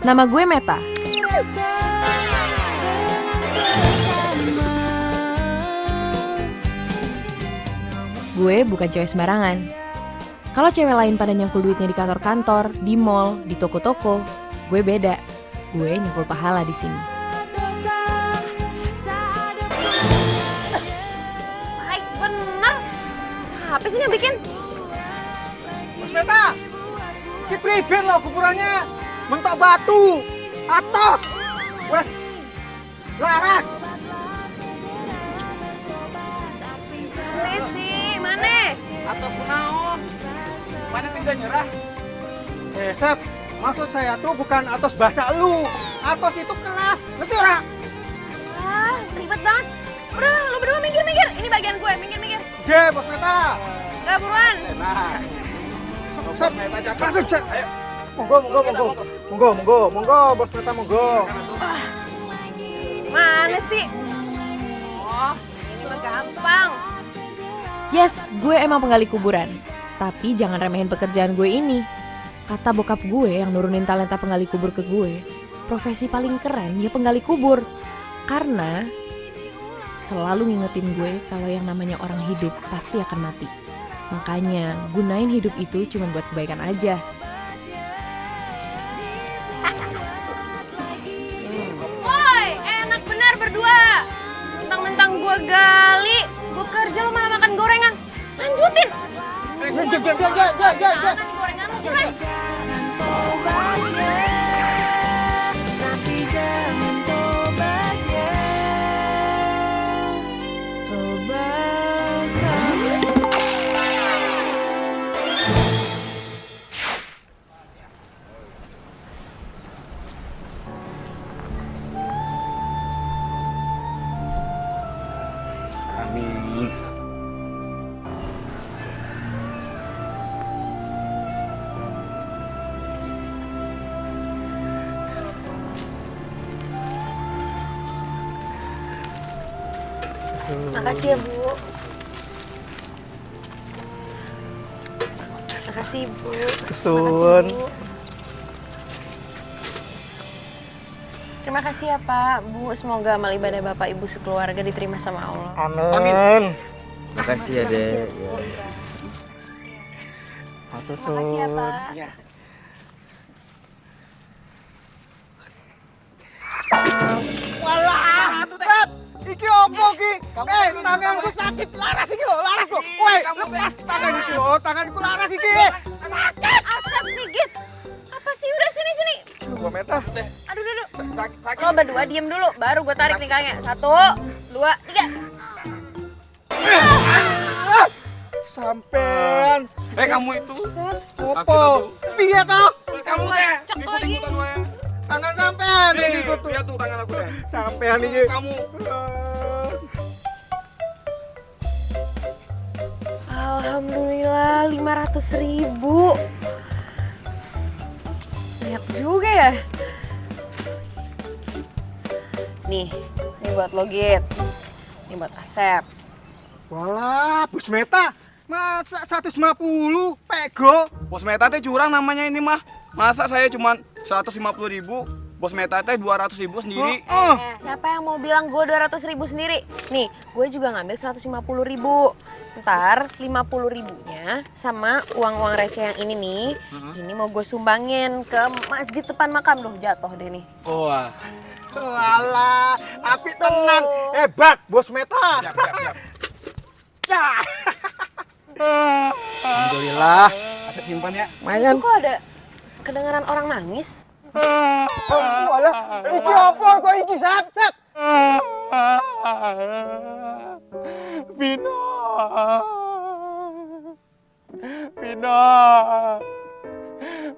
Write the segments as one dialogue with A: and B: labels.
A: Nama gue Meta. Gue bukan cewek sembarangan. Kalau cewek lain pada nyangkul duitnya di kantor-kantor, di mall, di toko-toko, gue beda. Gue nyangkul pahala di sini.
B: Baik bener. Siapa sih yang bikin?
C: Mas Meta, ki priben lo kuburannya mentok batu, atos, wes laras.
B: Messi, mana?
D: Atos kenaon? Mana tidak nyerah?
C: Sep, maksud saya tuh bukan atos bahasa lu. Atos itu keras, ngerti ora?
B: Ah, ribet banget. Udah, lu berdua minggir-minggir. Ini bagian gue, minggir-minggir.
C: Je, Bos Meta.
B: Gak buruan.
D: Nah,
C: Sep, masuk, Cek.
D: Ayo.
C: Monggo, Bos Meta, monggo.
B: Mana sih? Oh, ini mah gampang.
A: Yes, gue emang penggali kuburan. Tapi jangan remehin pekerjaan gue ini. Kata bokap gue yang nurunin talenta penggali kubur ke gue, profesi paling keren ya penggali kubur. Karena selalu ngingetin gue kalau yang namanya orang hidup pasti akan mati. Makanya gunain hidup itu cuma buat kebaikan aja.
B: Woi, enak benar berdua. Mentang-mentang gue gali, gue kerja lo malah makan gorengan. Lanjutin. Jangan nih gorengan lo, buruan.
D: Amin.
B: Makasih ya, Bu. Makasih, Bu.
C: Kesun.
B: Bu. Terima kasih ya, Pak. Bu, semoga amal ibadah Bapak Ibu sekeluarga diterima sama Allah.
C: Amin.
E: Makasih ya, Dek.
B: Makasih ya, Pak.
C: Walah, Beb, iki opo ki? Tanganku sakit, laras iki lho, laras lho. Woi, lepas tangan iki lho, tanganku laras iki. Sakit.
B: Asap Sigit. Apa sih? Udah sini.
C: Gua Meta.
B: Aduh.
D: Sakit.
B: Lo berdua diem dulu, baru gue tarik nikahnya. 1, 2, 3.
C: Sampean.
D: Kamu itu.
C: Opo? Piye toh?
D: Kamu teh.
B: Cek lagi.
C: Tangan sampean iki
D: Nih,
C: kutu.
D: lihat tuh tangan aku teh.
C: Sampean iki.
D: Kamu.
B: Alhamdulillah 500.000. Banyak juga ya. Nih, ini buat lo Git. Ini buat Asep.
C: Walah, Bos Meta. Masa 150 pego?
D: Bos Meta teh curang namanya ini mah. Masa saya cuma 150.000, Bos Meta teh 200.000 sendiri.
B: Siapa yang mau bilang gue 200.000 sendiri? Nih, gue juga ngambil 150.000. Ntar 50.000-nya sama uang-uang receh yang ini nih, ini mau gue sumbangin ke masjid depan makam. Loh, jatuh deh nih.
D: Wah.
C: Walah, api tenan. Hebat, Bos Meta.
D: Siap.
C: Ya. Alhamdulillah.
D: Asep simpan ya.
C: Mayan.
B: Kok ada kedengaran orang nangis?
C: Walah, iki apa kok iki, Sep?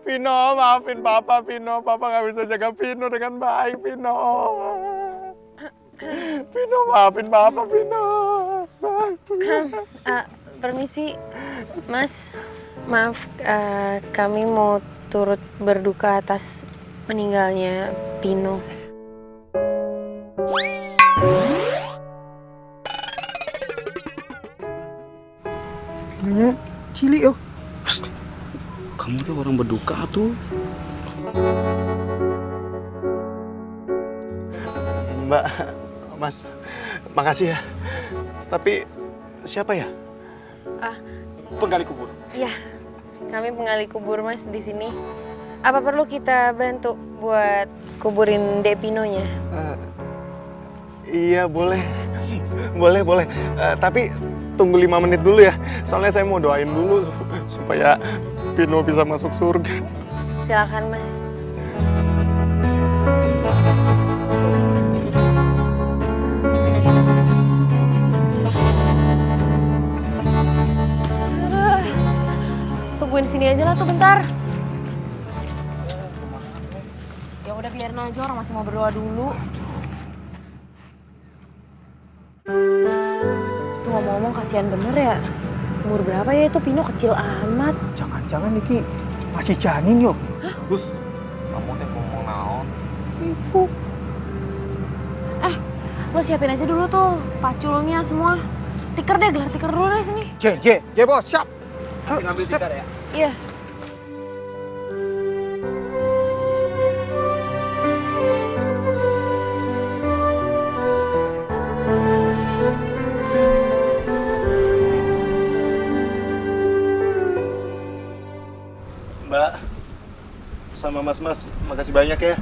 F: Vino, maafin Papa, Vino. Papa nggak bisa jaga Vino dengan baik, Vino. Vino, maafin Papa, Vino.
B: Permisi, Mas. Maaf, kami mau turut berduka atas meninggalnya Pino.
C: Nanya cilik yo.
D: Kamu tuh orang berduka tuh.
F: Mbak, Mas, makasih ya. Tapi siapa ya?
D: Penggali kubur.
B: Iya, kami penggali kubur Mas di sini. Apa perlu kita bantu buat kuburin Depinonya?
F: Iya boleh, boleh. Tapi tunggu 5 menit dulu ya. Soalnya saya mau doain dulu supaya Pino bisa masuk surga.
B: Silakan Mas. Aduh, tungguin sini aja lah tuh bentar. Ya udah biarin aja, orang masih mau berdoa dulu. Tuh ngomong-ngomong kasihan bener ya. Umur berapa ya itu Pino, kecil amat.
C: Jangan-jangan Niki masih janin yuk.
D: Gus, kamu teh ngomong naon?
C: Ibu.
B: Lo siapin aja dulu tuh paculnya semua. Tiker deh, gelar tiker dulu deh sini.
C: J bos, siap.
D: Masih ngambil tikar ya?
B: Iya.
F: Mbak, sama mas-mas, makasih banyak ya.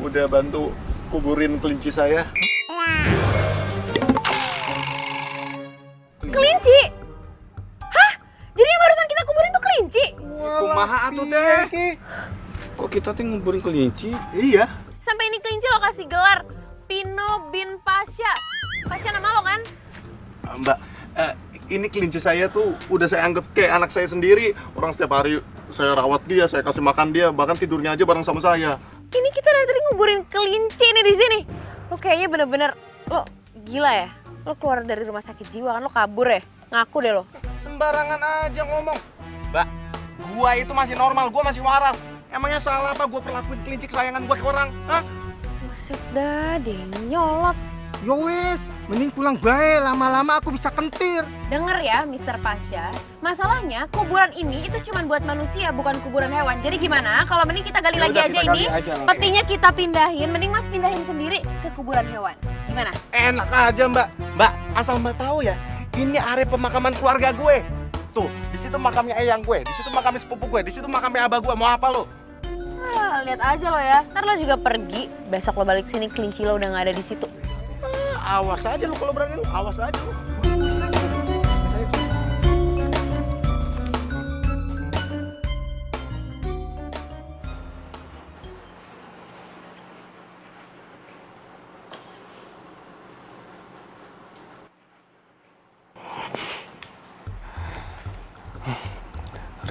F: Udah bantu kuburin kelinci saya.
B: Kelinci? Hah? Jadi yang barusan kita kuburin tuh kelinci?
D: Kumaha atuh teh? Kok kita teh nguburin kelinci?
F: Iya.
B: Sampai ini kelinci lo kasih gelar Pino bin Pasha. Pasha nama lo kan?
F: Mbak, ini kelinci saya tuh udah saya anggap kayak anak saya sendiri. Orang setiap hari saya rawat dia, saya kasih makan dia, bahkan tidurnya aja bareng sama saya.
B: Ini kita dari tadi nguburin kelinci nih di sini. Lo kayaknya bener-bener, lo gila ya? Lo keluar dari rumah sakit jiwa kan, lo kabur ya? Ngaku deh lo.
D: Sembarangan aja ngomong. Mbak, gua itu masih normal, gua masih waras. Emangnya salah apa gua perlakuin kelinci kesayangan gua ke orang? Hah?
B: Buset dah, dia nyolot.
C: Yo wes, mending pulang bae, lama-lama aku bisa kentir.
B: Denger ya, Mr. Pasha. Masalahnya kuburan ini itu cuma buat manusia, bukan kuburan hewan. Jadi gimana kalau mending kita gali lagi aja ini, petinya kita pindahin, mending Mas pindahin sendiri ke kuburan hewan. Gimana?
D: Enak aja Mbak. Mbak, asal Mbak tahu ya, ini area pemakaman keluarga gue. Tuh, di situ makamnya eyang gue, di situ makamnya sepupu gue, di situ makamnya abah gue. Mau apa lo?
B: Ah, lihat aja lo ya. Ntar lo juga pergi, besok lo balik sini kelinci lo udah nggak ada di situ.
D: Awas aja lo kalau berani lo, awas aja lo.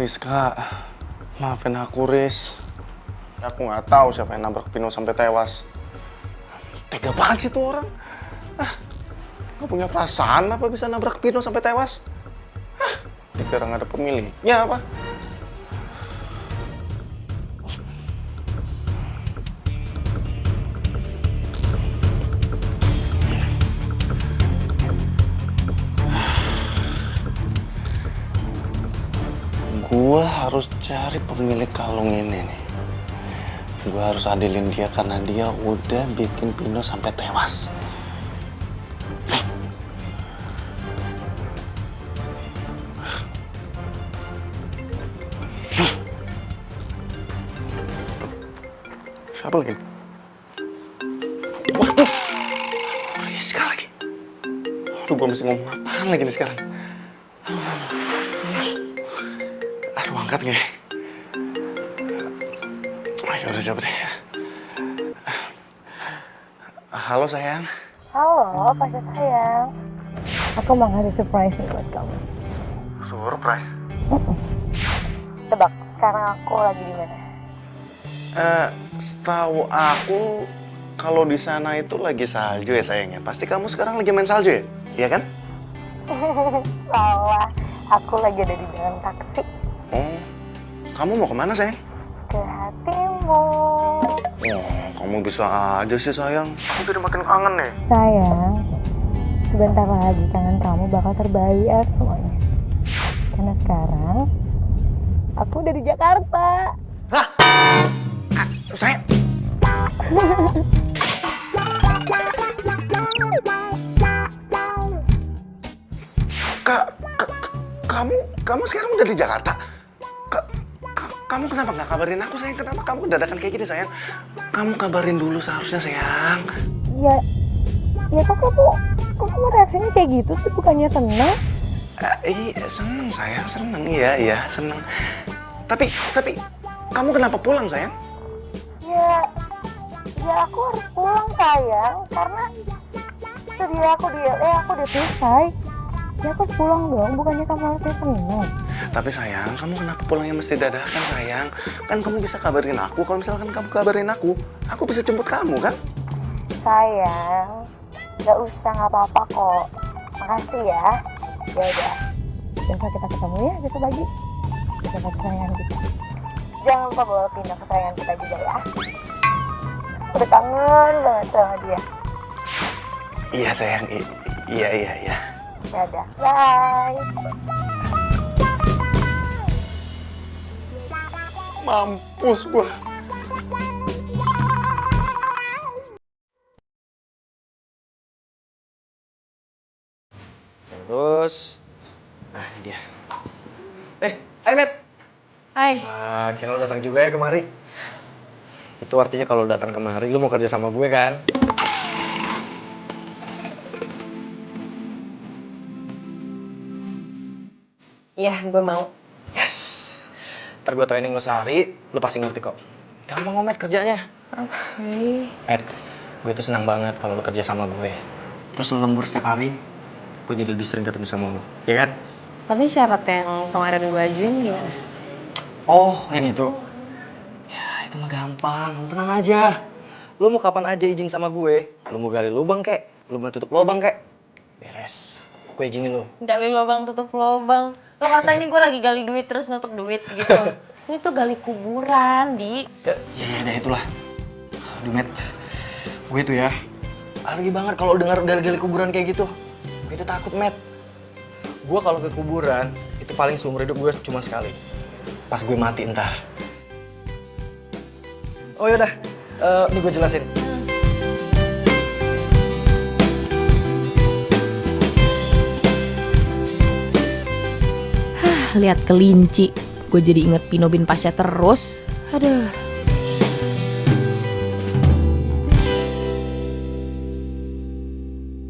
F: Rizka, maafin aku Riz. Aku nggak tahu siapa yang nabrak Pino sampai tewas. Tega banget sih tuh orang. Nggak punya perasaan apa bisa nabrak Pino sampai tewas? Dikira nggak ada pemiliknya apa? Gua harus cari pemilik kalung ini nih. Gua harus adilin dia karena dia udah bikin Pino sampai tewas. Siapa lagi? Waduh! Rizka lagi. Aduh, gua mesti ngomong apaan lagi nih sekarang? Aduh, angkat nggak ya? Ayo, udah coba deh. Halo, sayang.
G: Halo, Pasha sayang. Aku mau ngasih surprise nih buat kamu.
F: Surprise?
G: Tebak, sekarang aku lagi di mana?
F: Setahu aku kalau di sana itu lagi salju ya sayangnya. Pasti kamu sekarang lagi main salju ya? Iya kan?
G: Salah, aku lagi ada di dalam taksi.
F: Oh, kamu mau kemana sayang?
G: Ke hatimu.
F: Oh, kamu bisa aja sih sayang. Aku jadi makin kangen nih.
G: Sayang, sebentar lagi kangen kamu bakal terbayar semuanya. Karena sekarang aku udah di Jakarta.
F: Hah? Sayang? kamu sekarang udah di Jakarta? Kamu kenapa nggak kabarin aku sayang? Kenapa kamu dadakan kayak gini sayang? Kamu kabarin dulu seharusnya sayang.
G: Ya, ya kok kamu reaksinya kayak gitu sih, bukannya seneng?
F: Iya seneng sayang, seneng iya seneng. Tapi kamu kenapa pulang sayang?
G: Ya aku harus pulang sayang, karena tadi aku di LA aku udah selesai. Ya aku harus pulang dong, bukannya kamu harusnya seneng.
F: Tapi sayang, kamu kenapa pulangnya mesti dadakan sayang? Kan kamu bisa kabarin aku, kalau misalkan kamu kabarin aku bisa jemput kamu kan?
G: Sayang, nggak usah, nggak apa-apa kok. Makasih ya. Ya udah, besok kita ketemu ya, besok pagi. Besok kesayangan kita. Jangan lupa bawa pindah kesayangan kita juga ya. Udah kangen banget sama dia.
F: Iya sayang, iya.
G: Ya udah, bye.
F: Mampus gua.
E: Terus, nah ini dia. Hai Matt.
A: Hai.
E: Akhirnya lo datang juga ya kemari. Itu artinya kalau datang kemari lo mau kerja sama gue kan?
B: Iya, gue mau.
E: Yes. Ntar gue training lo sehari, lo pasti ngerti kok. Gampang kok Matt kerjanya.
B: Oke.
E: Matt, gue tuh senang banget kalau lo kerja sama gue. Terus lo lembur setiap hari, gue jadi lebih sering ketemu sama lo, ya kan?
B: Tapi syarat yang kemarin gue ajuin gimana?
E: Oh, yang itu. Ya, itu mah gampang. Lo tenang aja. Lo mau kapan aja izin sama gue. Lo mau gali lubang kek, lo mau tutup lubang kek. Beres. Gue izinin lo.
B: Gali lubang tutup lubang. Lo kata ini gue lagi gali duit terus nutup duit gitu. Ini tuh gali kuburan, Di.
E: Ya, itulah. Aduh, Matt. Gue tuh ya, alergi banget kalau dengar gali-gali kuburan kayak gitu. Gue tuh takut, Matt. Gue kalau ke kuburan, itu paling seumur hidup gue cuma sekali. Pas gue mati ntar. Oh yaudah, ini gue jelasin.
A: Lihat kelinci, gue jadi inget Pino bin Pasha terus. Aduh.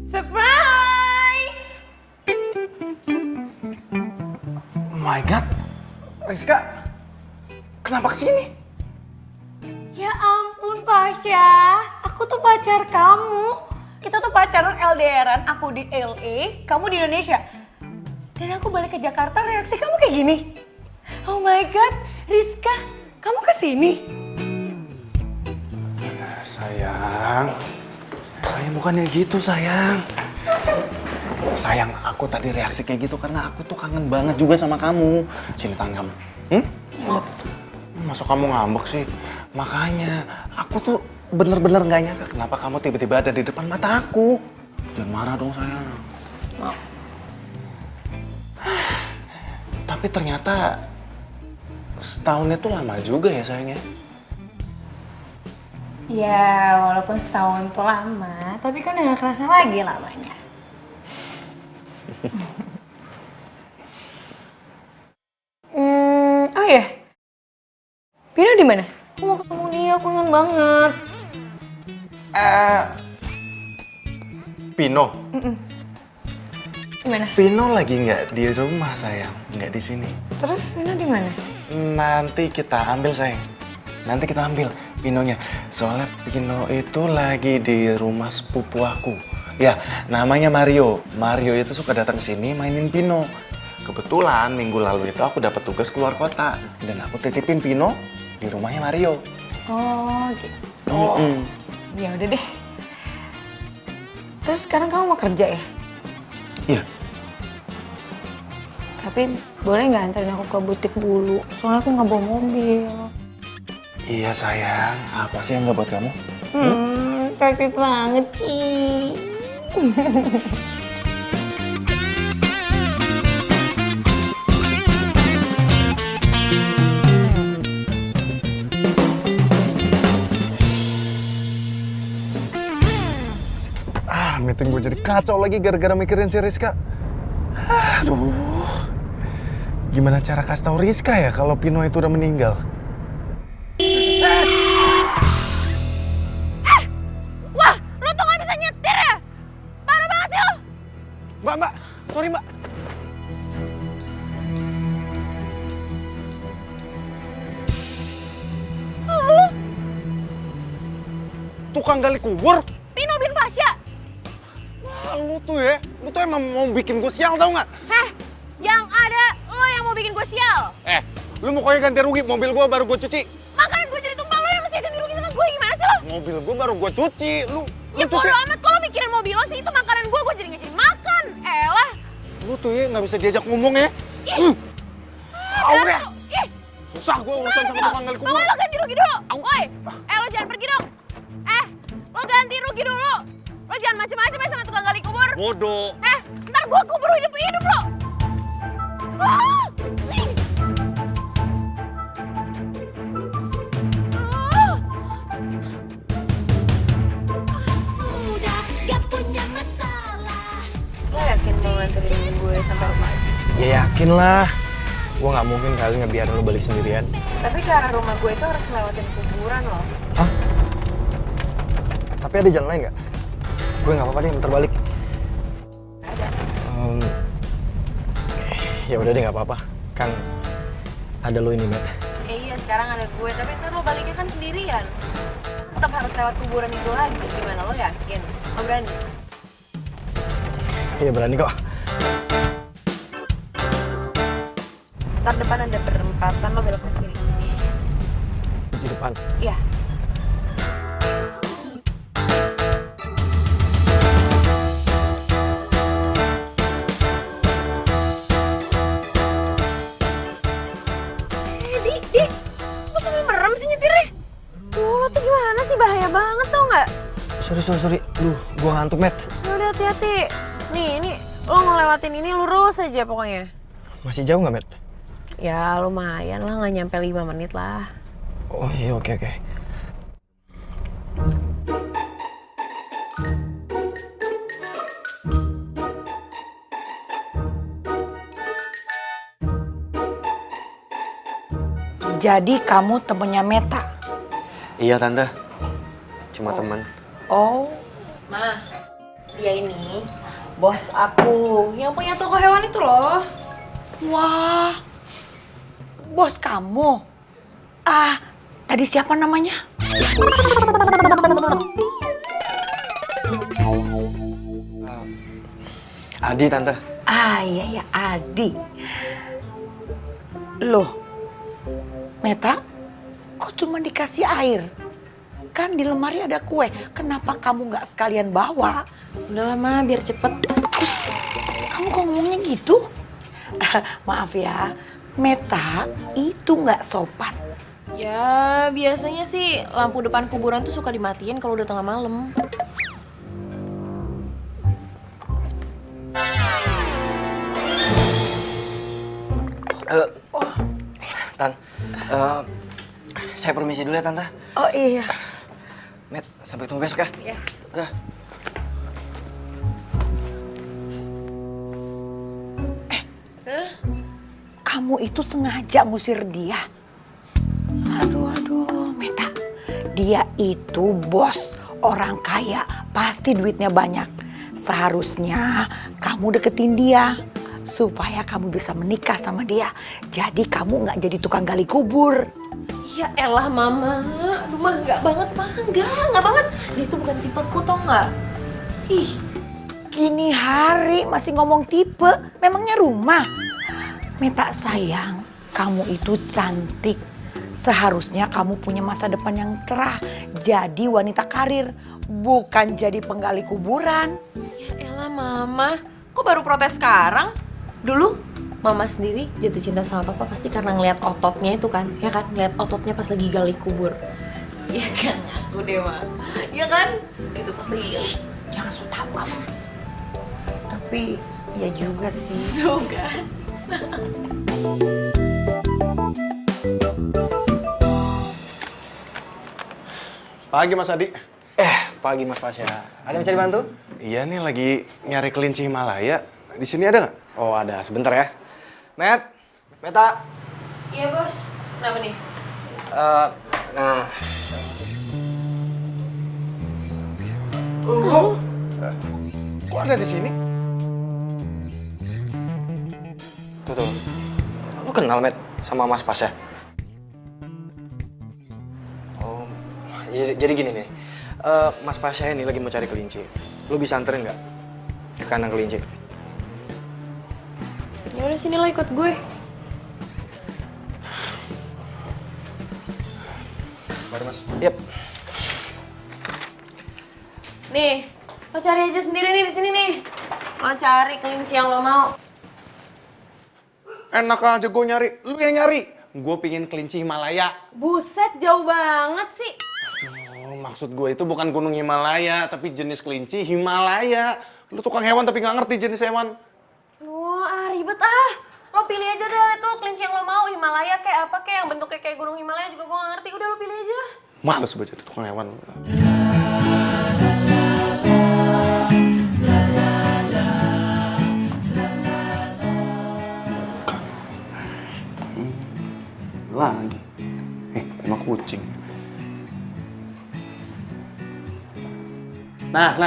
B: Surprise!
F: Oh my god, Rizka, kenapa kesini?
G: Ya ampun Pasha, aku tuh pacar kamu. Kita tuh pacaran LDRan, aku di LA, kamu di Indonesia. Dan aku balik ke Jakarta, reaksi kamu kayak gini. Oh my god, Rizka, kamu kesini?
F: Sayang, bukannya gitu sayang. Sayang, aku tadi reaksi kayak gitu karena aku tuh kangen banget juga sama kamu. Sini tangan kamu. Masa kamu ngambek sih? Makanya, aku tuh bener-bener gak nyangka kenapa kamu tiba-tiba ada di depan mata aku. Jangan marah dong sayang. Tapi ternyata setahunnya tuh lama juga ya sayangnya.
G: Ya, walaupun setahun tuh lama, tapi kan udah gak kerasa lagi lamanya. Oh ya, Pino di mana? Aku mau ketemu dia, aku kangen banget.
F: Pino.
G: Gimana?
F: Pino lagi nggak di rumah sayang, nggak di sini.
G: Terus Pino di mana?
F: Nanti kita ambil sayang. Nanti kita ambil Pinonya. Soalnya Pino itu lagi di rumah sepupu aku. Ya, namanya Mario. Mario itu suka datang ke sini mainin Pino. Kebetulan minggu lalu itu aku dapat tugas keluar kota dan aku titipin Pino di rumahnya Mario.
G: Oh gitu. Ya udah deh. Terus sekarang kamu mau kerja ya?
F: Iya.
G: Tapi boleh nggak anterin aku ke butik dulu? Soalnya aku nggak bawa mobil.
F: Iya sayang, apa sih yang nggak buat kamu?
G: Cantik banget sih.
F: Meeting gue jadi kacau lagi gara-gara mikirin si Rizka. Aduh, Gimana cara kasih tahu Rizka ya kalau Pino itu udah meninggal?
B: Wah, lo tuh gak bisa nyetir ya? Parah banget sih lo.
F: Mbak, sorry mbak. Tukang gali kubur?
B: Pino bin Pasya.
F: Wah, lu tuh emang mau bikin gue sial tau nggak?
B: Heh, yang ada lo yang mau bikin gue sial.
F: Lu pokoknya ganti rugi, mobil gue baru gue cuci.
B: Makanan gue jadi tumpah, lo yang mesti ganti rugi sama gue, gimana sih lo?
F: Mobil gue baru gue cuci, lu
B: Ya
F: cuci.
B: bodo amat, kalau mikirin mobil lo sih, itu makanan gue jadi nggak jadi makan. Elah.
F: Lu tuh ya nggak bisa diajak ngomong ya.
B: Udah. Ih,
F: Susah gue urusan sama tukang gali kubur.
B: pokoknya lo ganti rugi dulu. Woi, lo jangan pergi dong. Lo ganti rugi dulu. Lo jangan macem-macem ya sama tukang gali kubur.
F: Bodoh.
B: Ntar gue kubur hidup lo. Ah, ih. Ah. Lo yakin mau nganterin gue sampai rumah?
E: Ya yakin lah. Gue nggak mungkin kali ngebiarin lo balik sendirian.
B: Tapi ke arah rumah gue itu harus ngelewatin kuburan loh.
E: Hah? Tapi ada jalan lain nggak? Gue nggak apa-apa deh, muter balik.
B: Ada.
E: Ya udah deh, nggak apa-apa. Kan ada lo ini, Matt.
B: Iya, sekarang ada gue, tapi ntar lo baliknya kan sendirian. Tetap harus lewat kuburan itu lagi. Gimana, lo yakin? Lo berani?
E: Iya berani kok.
B: Ntar depan ada perempatan, lo belok ke kiri.
E: Di depan.
B: Iya. Dik, lo sambil merem sih nyetirnya? Lo tuh gimana sih? Bahaya banget tau nggak?
E: Sorry. Duh, gue ngantuk, Matt.
B: Ya udah hati-hati. Nih, ini lo ngelewatin ini lurus aja pokoknya.
E: Masih jauh nggak, Matt?
B: Ya lumayan lah, nggak nyampe 5 menit lah.
E: Oh iya, oke.
G: Jadi kamu temennya Meta?
E: Iya, Tante. Cuma teman.
G: Oh,
A: Ma, dia ini bos aku yang punya toko hewan itu loh.
G: wah. Bos kamu? Ah, tadi siapa namanya?
E: Adi, Tante.
G: Ah, iya, Adi. Loh, Meta, kok cuma dikasih air? Kan di lemari ada kue, kenapa kamu nggak sekalian bawa?
A: Udah lama biar cepet.
G: Kamu kok ngomongnya gitu? Maaf ya, Meta itu nggak sopan.
A: Ya biasanya sih lampu depan kuburan tuh suka dimatiin kalau udah tengah malam.
E: Tan, saya permisi dulu ya, Tante.
G: Oh iya.
E: Matt, sampai ketemu besok ya.
B: Iya.
E: Udah.
G: Kamu itu sengaja ngusir dia. Aduh, Meta. Dia itu bos, orang kaya, pasti duitnya banyak. Seharusnya kamu deketin dia supaya kamu bisa menikah sama dia. Jadi kamu nggak jadi tukang gali kubur.
A: Ya elah mama, aduh mah enggak banget mah, enggak banget. Dia tuh bukan tipeku tau nggak? Ih,
G: Gini hari masih ngomong tipe, memangnya rumah. Meta sayang, kamu itu cantik. Seharusnya kamu punya masa depan yang cerah. Jadi wanita karir, bukan jadi penggali kuburan.
A: ya elah mama, kok baru protes sekarang? Dulu mama sendiri jatuh cinta sama papa pasti karena ngeliat ototnya itu kan, ya kan? Ngeliat ototnya pas lagi gali kubur. Ya kan, aku deh ma. Ya kan? Gitu pas lagi gali.
G: Jangan so tau kamu. Tapi ya juga sih.
A: Tuh kan.
F: Pagi Mas Adi.
E: Pagi Mas Pasya. Ada yang bisa dibantu?
F: Iya nih lagi nyari kelinci Himalaya. Di sini ada nggak?
E: Oh ada, sebentar ya. Matt, Meta.
B: Iya bos. Kenapa nih?
E: Nah,
F: Kok ada di sini?
E: tuh. Lu kenal, Met, sama Mas Pasya? Oh, jadi gini nih. Mas Pasya ini lagi mau cari kelinci. Lu bisa anterin nggak ke kandang kelinci?
B: Ya udah sini lo ikut gue.
E: Mari, Mas. Yap.
B: Nih, lo cari aja sendiri nih di sini nih. Lo cari kelinci yang lo mau.
F: Enak aja gue nyari. Lu yang nyari. Gue pingin kelinci Himalaya.
B: Buset, jauh banget sih.
F: Oh, maksud gue itu bukan gunung Himalaya, tapi jenis kelinci Himalaya. Lu tukang hewan tapi nggak ngerti jenis hewan.
B: Wah, ribet ah. Lo pilih aja deh tuh kelinci yang lo mau. Himalaya kayak apa kayak yang bentuknya kayak gunung Himalaya juga gue gak ngerti. Udah lo pilih aja.
F: Males gue jadi tukang hewan. Lagi. Emang kucing. Nah,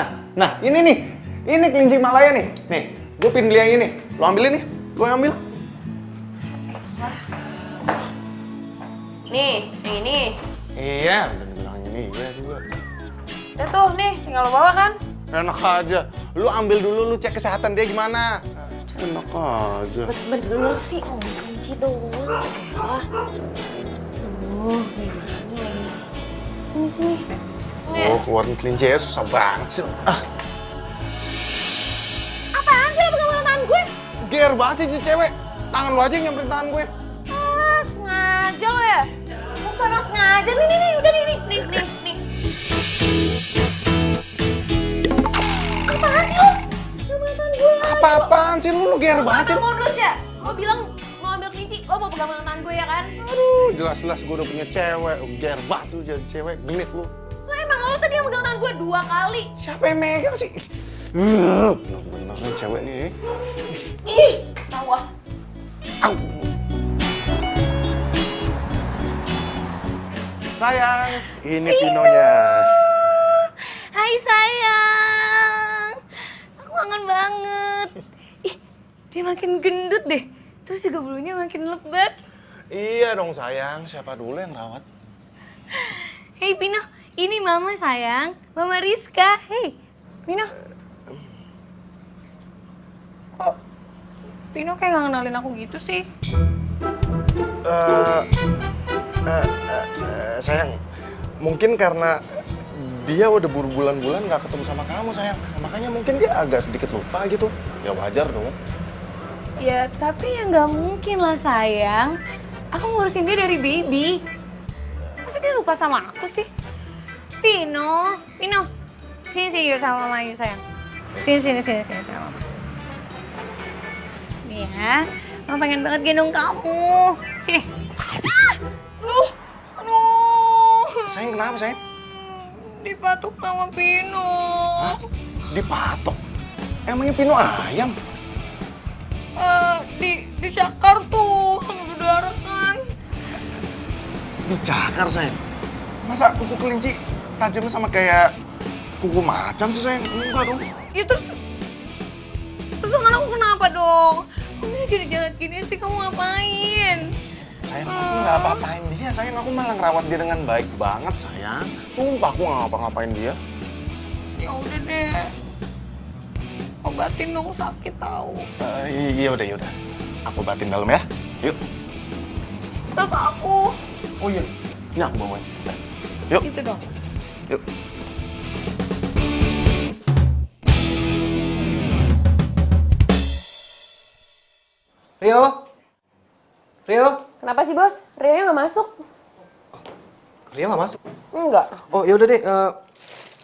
F: ini nih. Ini kelinci Himalaya nih. Nih, gue pin beli yang ini. Lo ambilin nih. Gue ambil.
B: Nih, yang ini.
F: Iya, udah dibilangin iya juga.
B: Udah tuh, nih, tinggal lo bawa kan?
F: Enak aja. Lu ambil dulu, lu cek kesehatan dia gimana. Enak aja.
B: Bener sih, oh kelinci doang. Elah. Gimana lagi? Sini.
F: Oh, keluarin kelinci ya susah banget sih.
B: Apaan sih lo pegang tangan gue?
F: Ger banget sih si cewek. Tangan lu aja yang nyamperin tangan gue.
B: Ah, sengaja lo ya? Bukan emang sengaja. Nih, udah nih. Apaan sih lo? Pegang tangan gue lah.
F: Apa-apaan sih lu ger banget sih.
B: Modus ya? Lo bilang mau ambil kelinci, lo mau pegang tangan gue ya kan?
F: Aduh, jelas-jelas gue udah punya cewek. Ger banget lu jadi cewek. Genit lu.
B: Lah emang lo tadi yang pegang tangan gue 2 kali.
F: Siapa yang megang sih? Bener-bener nih cewek nih.
B: Ih, tahu ah.
F: Au. Sayang, ini Pinonya.
G: Hai sayang, aku kangen banget. Ih, dia makin gendut deh. Terus juga bulunya makin lebat.
F: Iya dong sayang, siapa dulu yang rawat?
G: Hei Pino, ini mama sayang, mama Rizka. Hei, Pino. Kok Pino kayak gak kenalin aku gitu sih?
F: Sayang, mungkin karena dia udah berbulan-bulan gak ketemu sama kamu sayang. Makanya mungkin dia agak sedikit lupa gitu. Ya wajar dong.
G: Ya, tapi ya nggak mungkin lah sayang. Aku ngurusin dia dari baby. Masa dia lupa sama aku sih? Pino. Sini yuk sama mama yuk sayang. Sini sama mama. Nih ya, mama pengen banget gendong kamu. Sini. Aduh.
F: Sayang kenapa sayang?
G: Dipatuk sama Pino.
F: Hah? Dipatok? Emangnya Pino ayam?
G: Dicakar tuh, sama berdarah kan.
F: Dicakar sayang? Masa kuku kelinci tajamnya sama kayak kuku macan sih sayang? Enggak dong.
G: Ya terus tangan aku kenapa dong? Kamu ini jadi jahat gini sih, kamu ngapain?
F: Sayang, aku nggak apa-apain dia. Sayang, aku malah ngerawat dia dengan baik banget sayang. Sumpah aku nggak ngapa-ngapain dia.
G: Ya udah deh. Obatin dong, sakit tahu.
F: Iya udah. Aku obatin dalam ya. Yuk.
G: Terus aku.
F: Oh iya. Ini aku bawain. Yuk.
G: Gitu dong.
F: Yuk.
E: Rio?
B: Kenapa sih bos? Rio nggak masuk?
E: Rio nggak masuk?
B: Enggak.
E: Oh ya udah deh,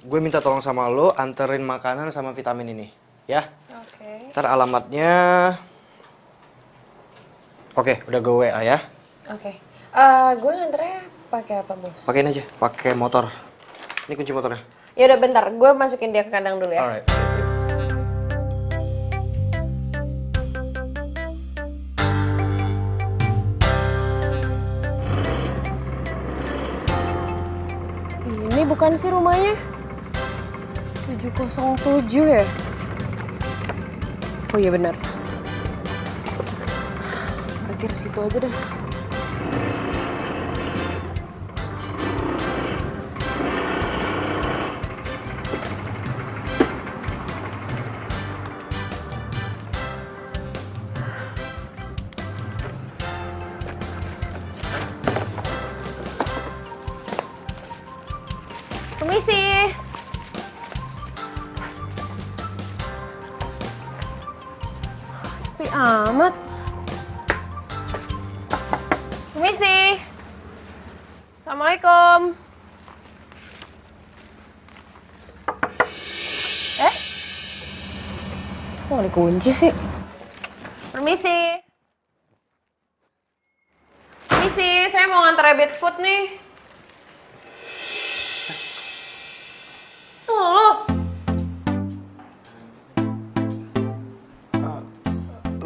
E: gue minta tolong sama lo anterin makanan sama vitamin ini, ya.
B: Oke.
E: Ntar alamatnya, oke, udah gue WA ya.
B: Oke. Gue nganternya pakai apa bos?
E: Pakein aja, pakai motor. Ini kunci motornya.
B: Ya udah bentar, gue masukin dia ke kandang dulu ya.
E: Alright.
B: Ini bukan sih rumahnya? 707 ya? Oh iya benar. Parkir situ aja dah. Permisi. Sepi amat. Permisi. Assalamualaikum. Kok nggak dikunci sih? Permisi. Permisi, saya mau nganter rabbit food nih.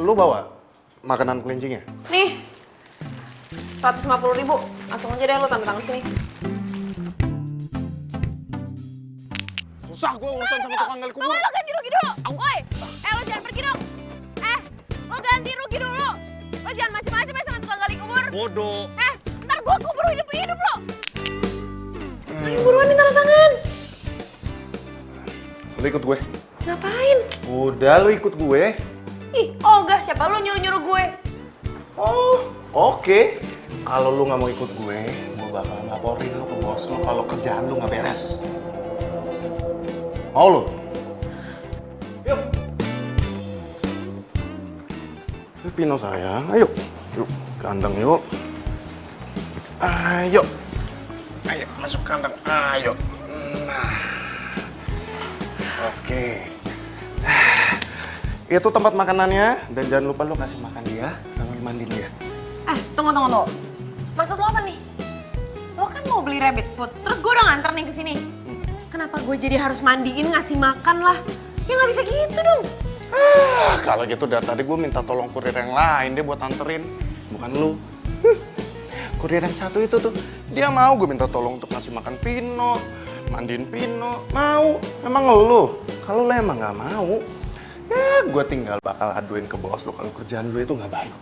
D: Lu bawa makanan kelincingnya?
B: Nih, 150.000. Langsung aja deh lo tanda tangan sini.
F: Susah gue urusan sama tukang gali kubur.
B: Lo ganti rugi dulu. Woi, lo jangan pergi dong. Lo ganti rugi dulu. Lo jangan macem-macem ya sama tukang gali kubur.
F: Bodoh.
B: Ntar gua kubur hidup lo. Ayo buruan nih tanda tangan.
D: Lu ikut gue?
B: Ngapain?
D: Udah, lu ikut gue.
B: Ih, ogah, siapa lo nyuruh-nyuruh gue?
D: Oh, oke. Kalau lu nggak mau ikut gue bakalan laporin lu ke bos lu kalau kerjaan lu nggak beres. Mau lu? Yuk. Pino sayang, ayo. Yuk, kandang yuk. Ayo. Ayo, masuk kandang. Ayo. Nah. Oke. Itu tempat makanannya, dan jangan lupa lu kasih makan dia sama mandiin dia.
B: Tunggu. Maksud lo apa nih? Lo kan mau beli rabbit food, terus gue udah nganter nih ke sini. Kenapa gue jadi harus mandiin, ngasih makan lah? Ya nggak bisa gitu dong.
F: Kalau gitu dari tadi gue minta tolong kurir yang lain deh buat anterin, bukan lu. Kurir yang satu itu tuh, dia mau gue minta tolong untuk ngasih makan Pino, mandiin Pino, mau. Emang lu, kalau lu emang nggak mau, ya gue tinggal bakal aduin ke bos lu kalau kerjaan lu itu nggak baik.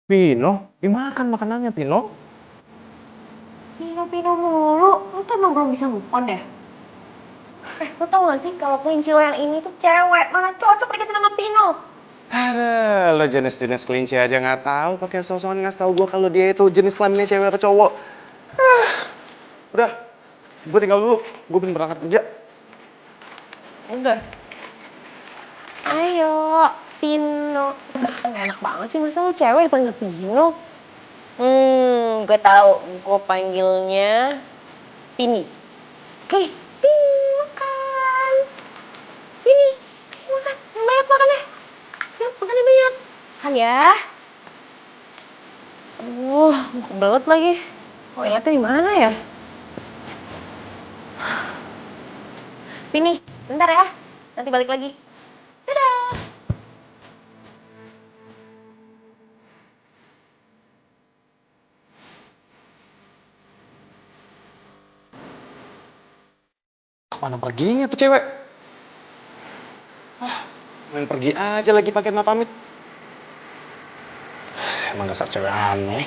F: Pino, dimakan makanannya Pino.
B: Pino mulu, lo tuh emang belum bisa move on deh. Lo tau gak sih kalau kelinci lo yang ini tuh cewek, mana cocok dikasih nama Pino.
F: Ada, lo jenis-jenis kelinci aja nggak tahu, pakai sosokan ngasih tahu gue kalau dia itu jenis kelaminnya cewek atau cowok. Udah, gue tinggal dulu, gue pengen berangkat kerja.
B: Udah. Ayo, Pino. Gak enak banget sih, masa lo cewek dipanggil Pino? Gue tau, gue panggilnya Pini. Oke, Pini makan. Pini makan, yang banyak makannya. Yuk, makan yang banyak. Makan ya. Mau kebelet lagi. Toiletnya di mana ya? Pini, bentar ya. Nanti balik lagi. Dadah.
F: Mana perginya tuh cewek? Main pergi aja lagi pakai ma pamit. Emang dasar cewek aneh.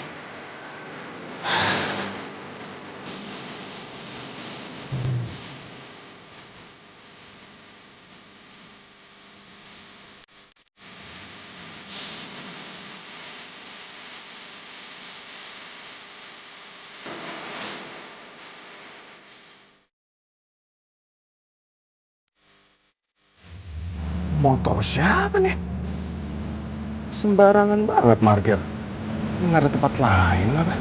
F: Motor siapa nih? Sembarangan banget markir. Nggak ada tempat lain apa?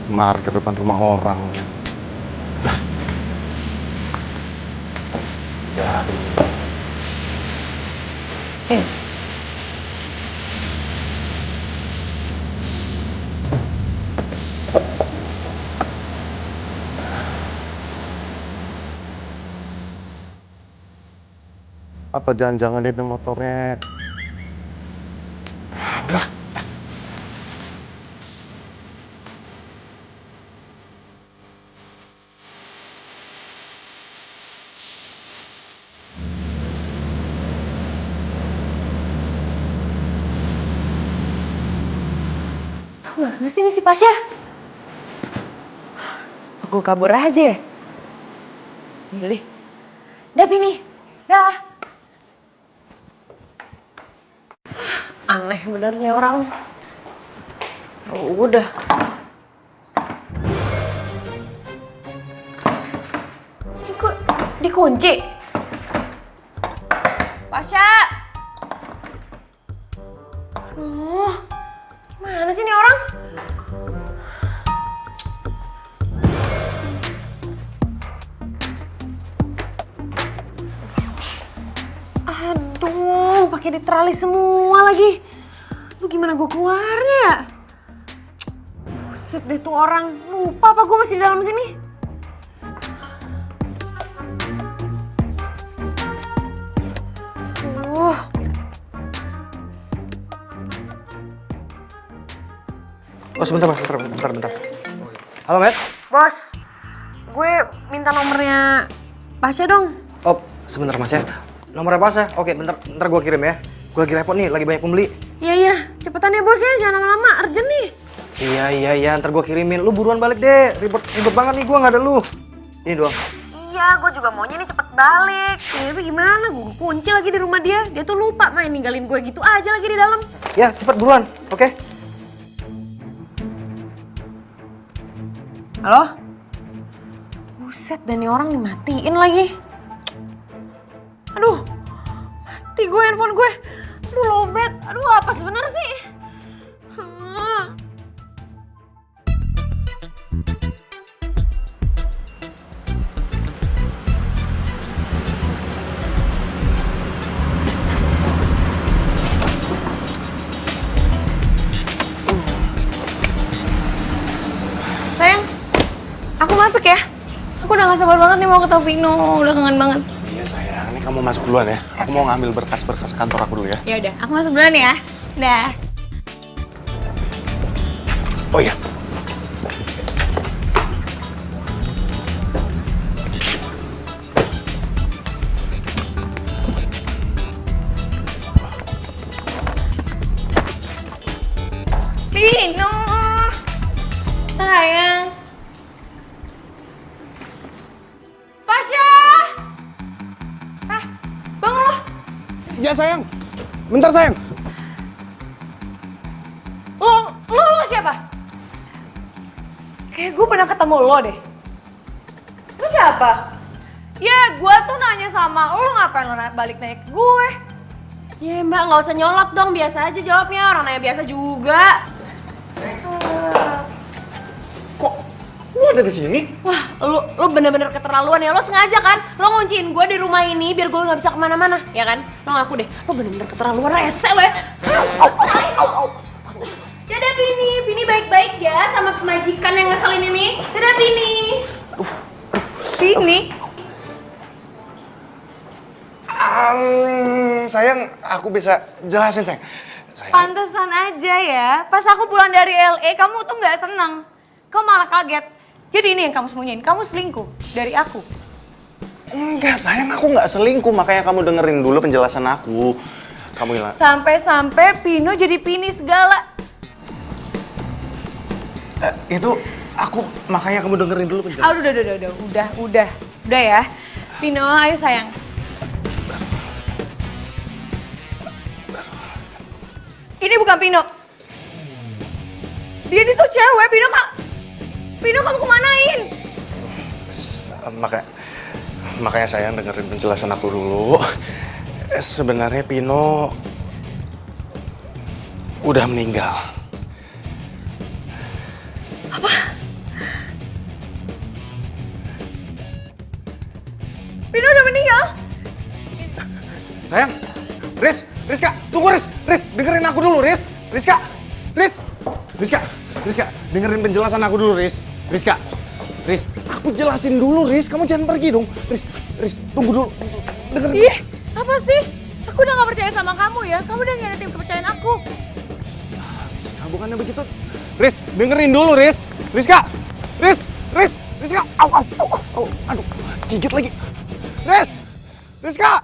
F: Markir depan rumah orang. Ya. Apa jangan-jangan ini motornya?
B: Mana sih ini si Pasha? Aku kabur aja ya? Yaudah. Dah Pini. Dah. Aneh benernya orang. Oh, udah. Ini kok dikunci? Pasha! Aduh, gimana sih ini orang? Aduh, pakai diteralis semua lagi. Lu gimana gue keluarnya ya? Buset deh tuh orang. Lupa apa gue masih di dalam sini?
E: Oh sebentar mas, bentar. Halo Matt?
B: Bos, gue minta nomornya Pasha dong.
E: Oh sebentar mas ya. Nomornya Pasha? Oke bentar gue kirim ya. Gue lagi repot nih, lagi banyak pembeli.
B: Iya, cepetan ya bos ya, jangan lama-lama, urgent nih.
E: Iya, ntar gue kirimin. Lu buruan balik deh, ribet banget nih gue nggak ada lu. Ini doang.
B: Iya, gue juga maunya nih cepet balik. Ya, tapi gimana, gue kunci lagi di rumah dia. Dia tuh lupa main ninggalin gue gitu aja lagi di dalam.
E: Ya cepet buruan, oke?
B: Halo? Buset, dan nih orang dimatiin lagi. Aduh, mati gue handphone gue. Aduh, lowbat. Aduh, apa sebenarnya sih? Sayang, aku masuk ya. Aku udah gak sabar banget nih mau ketemu Pino. Udah kangen banget.
F: Iya sayang, ini kamu masuk duluan ya. Aku mau ngambil berkas-berkas kantor aku dulu ya.
B: Ya udah, aku masuk duluan ya. Dah.
F: Oh iya.
B: Pino. Sayang. Pasha. Bangun lo.
F: Ya sayang. Bentar sayang.
B: Lo siapa? Kayak gue pernah ketemu lo deh. Lo siapa? Ya, gue tuh nanya sama lo, ngapain lo balik naik ke gue? Ya mbak, nggak usah nyolot dong, biasa aja jawabnya, orang nanya biasa juga.
F: Kok lu ada di sini?
B: Wah, lo bener-bener keterlaluan ya, lo sengaja kan? Lo ngunciin gue di rumah ini biar gue nggak bisa kemana-mana, ya kan? Lo ngaku deh, lo bener-bener keterlaluan, rese lo ya. Dadah Pini baik-baik ya sama pemajikan yang ngeselin ini. Dadah Pini. Pini?
F: Sayang, aku bisa jelasin sayang.
H: Pantesan aja ya, pas aku pulang dari LA kamu tuh nggak seneng. Kamu malah kaget. Jadi ini yang kamu sembunyiin, kamu selingkuh dari aku.
F: Enggak sayang, aku nggak selingkuh, makanya kamu dengerin dulu penjelasan aku. Kamu hilang.
H: Sampai-sampai Pino jadi Pini segala.
F: Itu aku, makanya kamu dengerin dulu penjelasan.
H: Udah ya. Pino, ayo sayang. Ini bukan Pino. Dia itu cewek, Pino kamu kemanain?
F: Makanya sayang dengerin penjelasan aku dulu. Sebenarnya Pino udah meninggal.
H: Pino udah meninggal?
F: Sayang, Rizka, tunggu Riz, dengerin aku dulu Rizka, dengerin penjelasan aku dulu Rizka, aku jelasin dulu Riz, kamu jangan pergi dong, Riz, tunggu dulu, dengerin.
H: Apa sih? Aku udah gak percaya sama kamu ya. Kamu udah ngianatin kepercayaan aku.
F: Rizka, bukannya begitu. Riz, dengerin dulu, Riz. Rizka! Rizka! Au, aduh, gigit lagi. Rizka!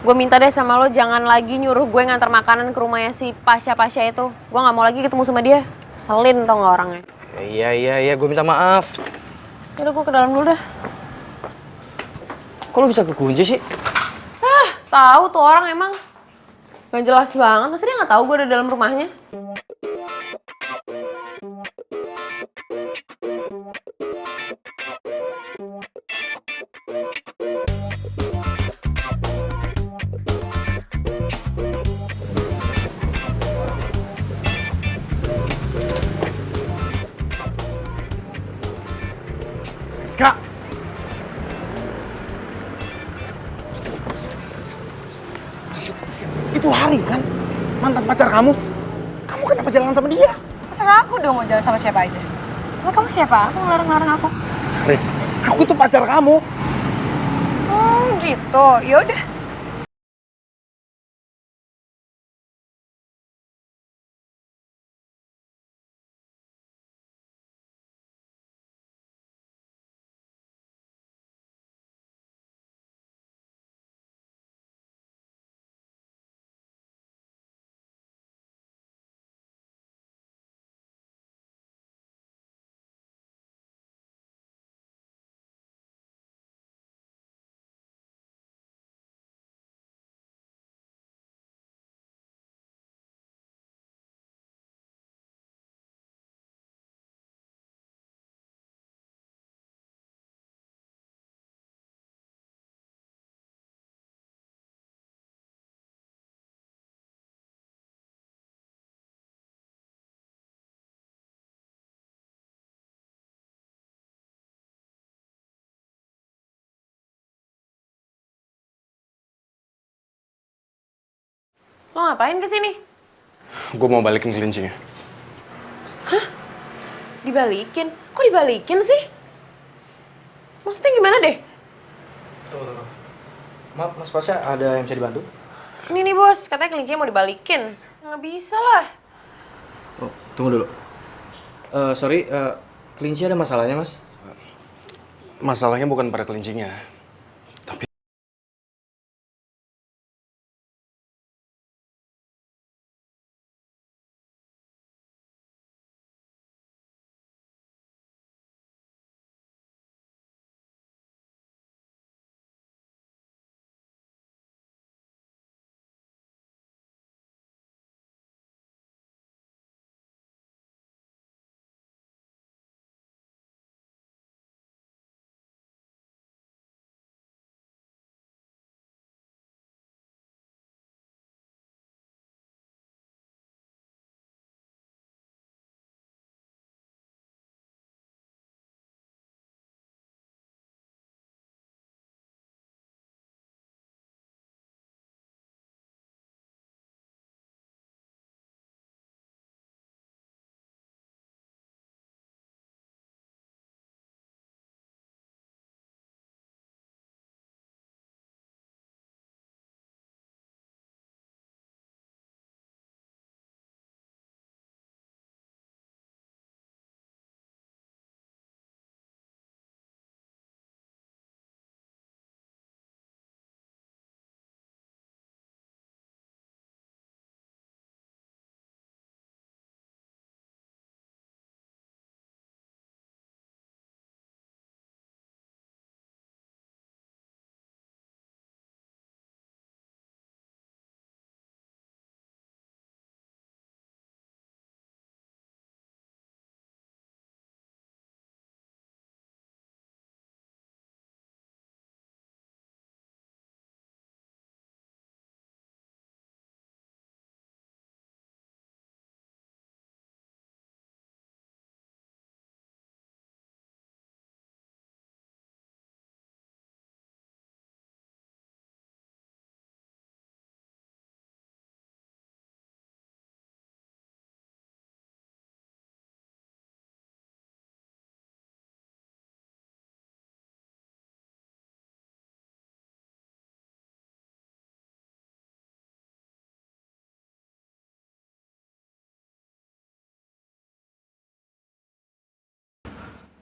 B: Gue minta deh sama lo jangan lagi nyuruh gue ngantar makanan ke rumahnya si Pasha itu. Gue nggak mau lagi ketemu sama dia. Selin tau nggak orangnya.
E: Iya, gue minta maaf.
B: Udah gue ke dalam dulu dah.
E: Kok lo bisa kekunci sih?
B: Tahu tuh orang emang gak jelas banget. Masa dia nggak tahu gue ada dalam rumahnya?
F: Rizka! Itu Hari kan? Mantan pacar kamu. Kamu kenapa jalan sama dia?
H: Terserah aku dong mau jalan sama siapa aja. Emang kamu siapa? Aku ngelarang-larang aku.
F: Riz, aku itu pacar kamu.
H: Oh gitu, yaudah.
B: Lo ngapain kesini?
F: Gue mau balikin kelincinya.
B: Dibalikin? Kok dibalikin sih? Maksudnya gimana deh?
E: Tunggu. Maaf, Mas Pasha, ada yang bisa dibantu?
B: Ini nih bos, katanya kelincinya mau dibalikin. Nggak bisa lah.
E: Oh, tunggu dulu. Sorry, kelinci ada masalahnya, Mas?
F: Masalahnya bukan pada kelincinya.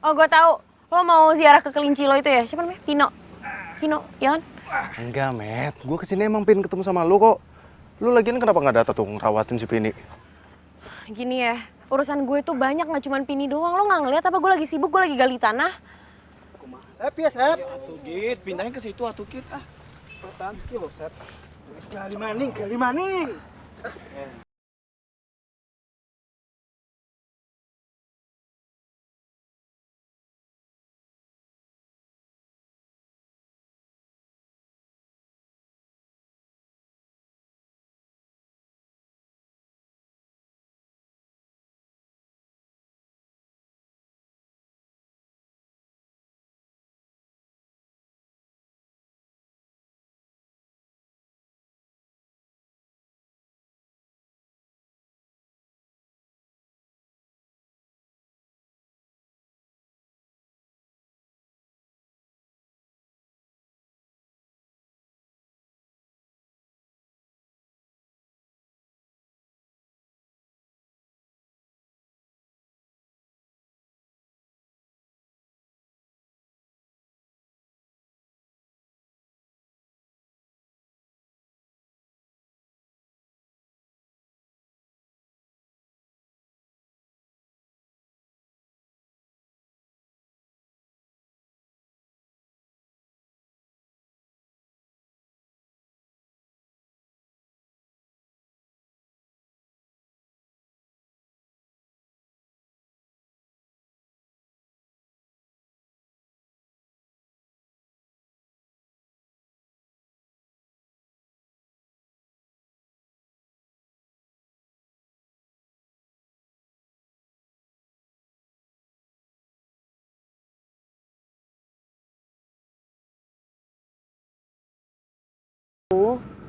B: Oh, gue tahu. Lo mau ziarah ke kelinci lo itu ya? Siapa namanya? Vino, ya kan?
F: Enggak, Met. Gue kesini emang pengen ketemu sama lu kok. Lu lagian kenapa nggak datang tuh ngerawatin si Pini?
B: Gini ya, urusan gue tuh banyak, nggak cuma Pini doang. Lo nggak ngeliat apa gue lagi sibuk, gue lagi gali tanah.
C: Sep ya, Sep.
D: Atuh Git, pindahin ke situ atuh Git. Ah,
C: Cepetan, kilo, Sep. Gali maning.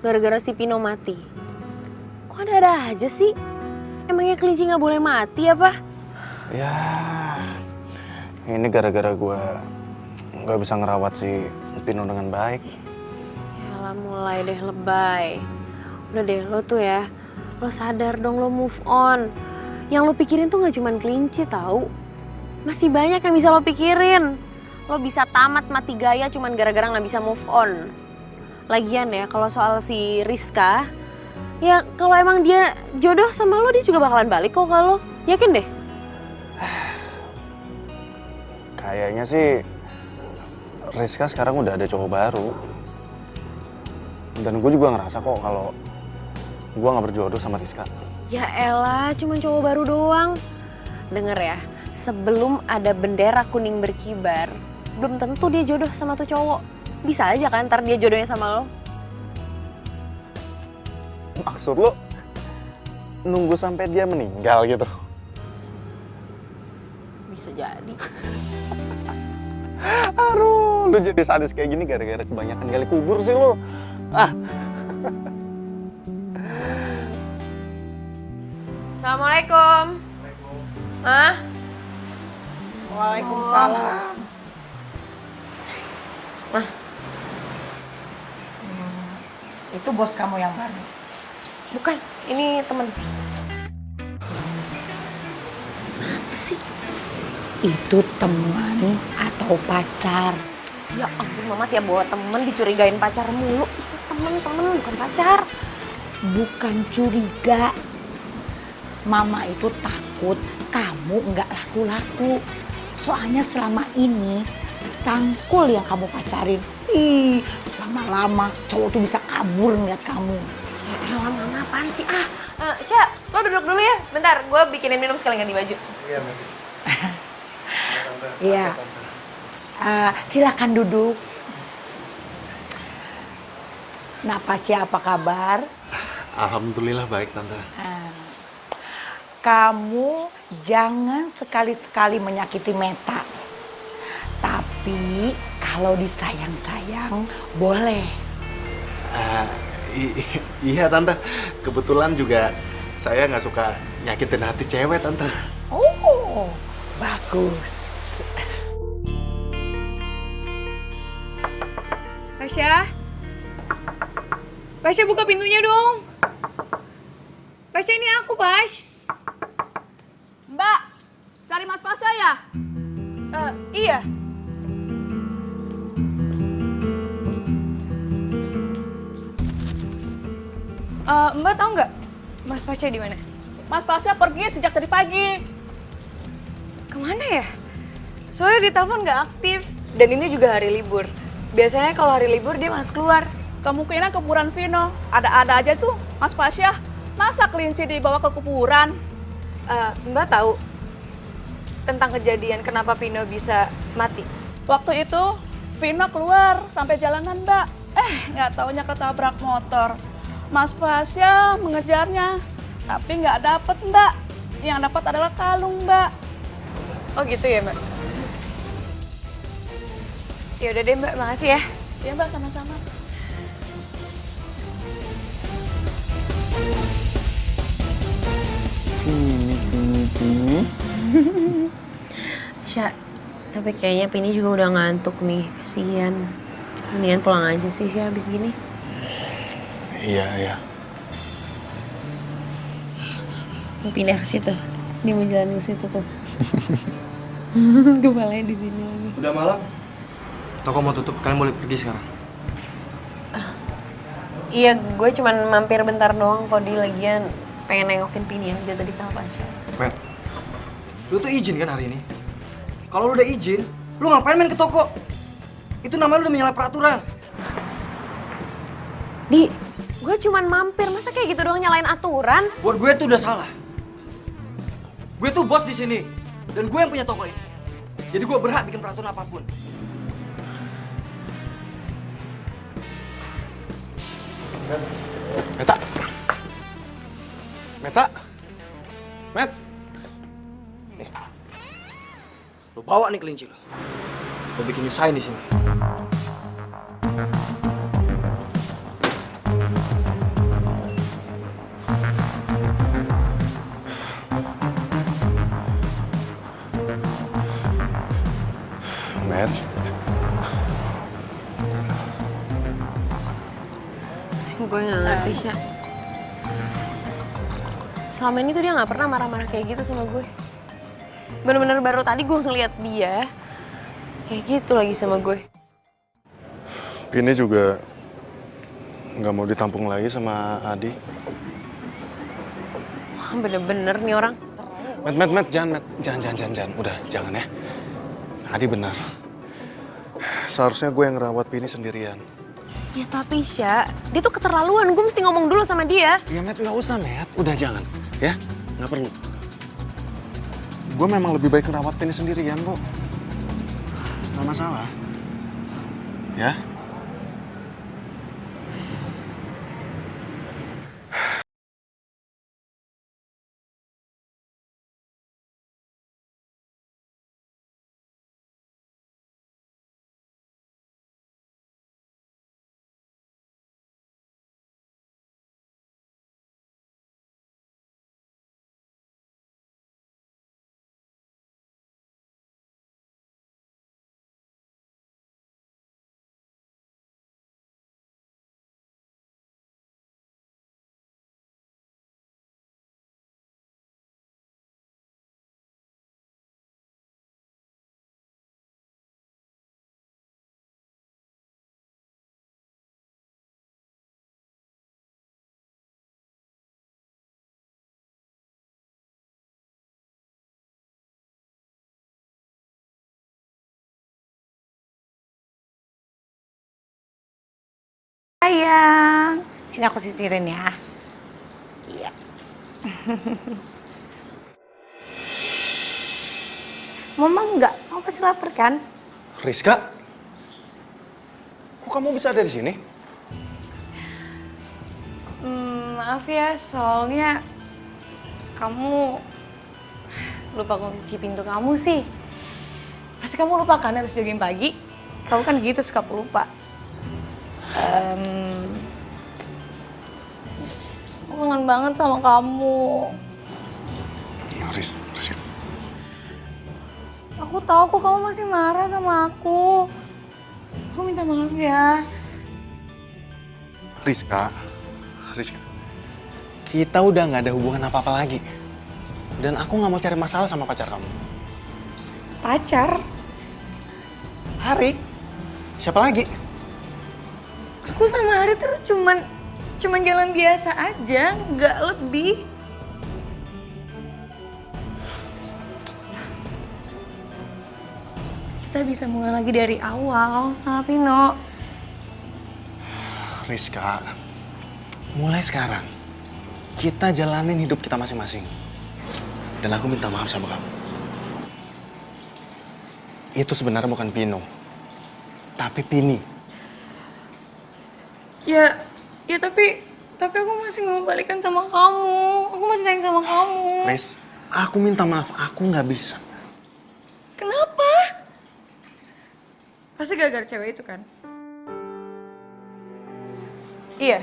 B: Gara-gara si Pino mati. Kok ada aja sih? Emangnya kelinci nggak boleh mati apa?
F: Ya, ini gara-gara gue nggak bisa ngerawat si Pino dengan baik.
B: Yalah, mulai deh lebay. Udah deh, lo tuh ya, lo sadar dong, lo move on. Yang lo pikirin tuh nggak cuma kelinci tahu. Masih banyak yang bisa lo pikirin. Lo bisa tamat mati gaya cuman gara-gara nggak bisa move on. Lagian ya, kalau soal si Rizka, ya kalau emang dia jodoh sama lo, dia juga bakalan balik kok ke lo. Yakin deh?
F: Kayaknya sih Rizka sekarang udah ada cowok baru. Dan gue juga ngerasa kok kalau gue nggak berjodoh sama Rizka.
B: Ya elah, cuma cowok baru doang. Denger ya, sebelum ada bendera kuning berkibar, belum tentu dia jodoh sama tuh cowok. Bisa aja kan ntar dia jodohnya sama lo.
F: Maksud lo nunggu sampai dia meninggal gitu?
B: Bisa jadi.
F: Aduh, lu jadi sadis kayak gini gara-gara kebanyakan gali kubur sih lo. Ah.
B: Assalamualaikum. Hah?
I: Waalaikumsalam.
B: Mah,
I: Itu bos kamu yang baru.
B: bukan. Ini temen.
I: Itu teman atau pacar?
B: Ya ampun, Mama tiap bawa temen dicurigain pacar mulu. Itu temen, bukan pacar.
I: Bukan curiga. Mama itu takut kamu nggak laku-laku. Soalnya selama ini cangkul yang kamu pacarin. Ih, lama-lama cowok tuh bisa kabur ngeliat kamu.
B: Ya elah, Mama apaan sih? Syah, lo duduk dulu ya. Bentar, gue bikinin minum sekali ganti baju.
I: Iya. Silakan duduk. Napasya, apa kabar?
D: Alhamdulillah baik Tante.
I: Kamu jangan sekali-sekali menyakiti Meta. Tapi kalau disayang-sayang boleh.
D: Iya Tante, kebetulan juga saya nggak suka nyakitin hati cewek Tante.
I: Oh, bagus.
H: Pasha buka pintunya dong. Pasha, ini aku, Pas.
B: Mbak, cari Mas Pasha ya?
H: dia. Mbak tahu nggak Mas Pasha di mana?
J: Mas Pasha pergi sejak tadi pagi.
H: Kemana ya? Soalnya di telepon nggak aktif. Dan ini juga hari libur. Biasanya kalau hari libur dia masuk keluar.
J: Kemungkinan kuburan Vino. Ada-ada aja tuh Mas Pasha. Masa kelinci dibawa ke kuburan?
H: Mbak tahu tentang kejadian kenapa Vino bisa mati?
J: Waktu itu Vino keluar sampai jalanan, Mbak. Nggak taunya ketabrak motor. Mas Pasha mengejarnya, tapi nggak dapet, Mbak. Yang dapat adalah kalung, Mbak.
H: Oh gitu ya, Mbak? Ya udah deh, Mbak. Makasih ya.
J: Iya, Mbak, sama-sama.
B: Sya, tapi kayaknya Pini juga udah ngantuk nih. Kasian. Mendingan pulang aja sih Sya habis gini.
F: Iya.
B: Mau pindah ke situ. Dia mau jalan ke situ tuh. Kepalanya di sini lagi.
E: Udah malam. Toko mau tutup, kalian boleh pergi sekarang.
B: Iya, gue cuman mampir bentar doang kok, di lagian pengen nengokin Pini aja tadi sama Pasha.
E: Matt, lu tuh izin kan hari ini? Kalau lu udah izin, lu ngapain main ke toko? Itu namanya lu udah menyalahi peraturan.
B: Di, gue cuman mampir, masa kayak gitu doang nyalain aturan?
E: Buat gue tuh udah salah. Gue tuh bos di sini dan gue yang punya toko ini. Jadi gue berhak bikin peraturan apapun.
F: Meta. Met.
E: Lo bawa nih kelinci lo. Lo bikin nyusahin di sini.
F: Met.
B: Gue gak ngerti, Sya. Selama ini tuh dia gak pernah marah-marah kayak gitu sama gue. Bener-bener baru tadi gue ngeliat dia kayak gitu lagi sama gue.
F: Ini juga nggak mau ditampung lagi sama Adi.
B: Wah, bener-bener nih orang.
F: Met, jangan. Udah, jangan ya. Adi benar. Seharusnya gue yang ngerawat Pini sendirian.
B: Ya tapi Sya, dia tuh keterlaluan. Gue mesti ngomong dulu sama dia.
F: Ya Met, nggak usah Met. Udah jangan. Ya, nggak perlu. Gue memang lebih baik ngerawat Pini sendirian, Bu. Nggak masalah. Ya.
H: Sayang, sini aku sisirin ya. Iya. Mama enggak, kamu pasti lapar kan?
F: Rizka, kok kamu bisa ada di sini?
H: Maaf ya, soalnya kamu lupa kunci pintu kamu sih. Pasti kamu lupa kan harus jagain pagi? Kamu kan gitu suka lupa. Aku kangen banget sama kamu.
F: Riz.
H: Aku tahu kok kamu masih marah sama aku. Aku minta maaf ya.
F: Rizka, kita udah nggak ada hubungan apa-apa lagi. Dan aku nggak mau cari masalah sama pacar kamu.
H: Pacar?
D: Ari. Siapa lagi?
H: Aku sama Ari tuh cuman jalan biasa aja, nggak lebih. Kita bisa mulai lagi dari awal sama Pino.
D: Rizka, mulai sekarang kita jalanin hidup kita masing-masing. Dan aku minta maaf sama kamu. Itu sebenarnya bukan Pino, tapi Pini.
H: Ya tapi aku masih mau balikan sama kamu. Aku masih sayang sama kamu.
D: Riz, aku minta maaf, aku nggak bisa.
H: Kenapa? Pasti gara-gara cewek itu kan? Iya.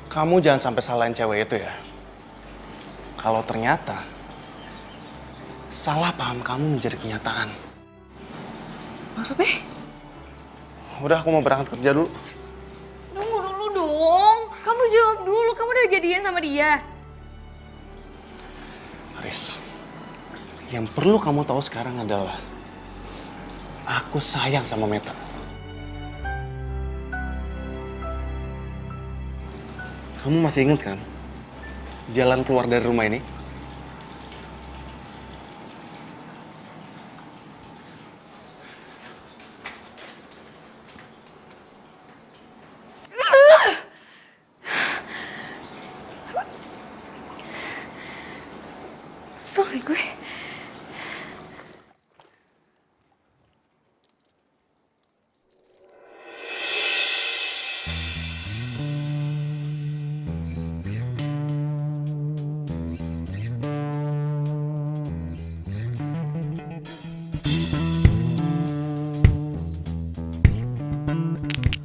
D: Kamu jangan sampai salahin cewek itu ya. Kalau ternyata salah paham kamu menjadi kenyataan.
H: Maksudnya?
D: Udah, aku mau berangkat kerja dulu.
H: Tunggu dulu dong. Kamu jawab dulu. Kamu udah jadian sama dia.
D: Riz, yang perlu kamu tahu sekarang adalah aku sayang sama Meta. Kamu masih inget kan jalan keluar dari rumah ini?
H: Sorry gue.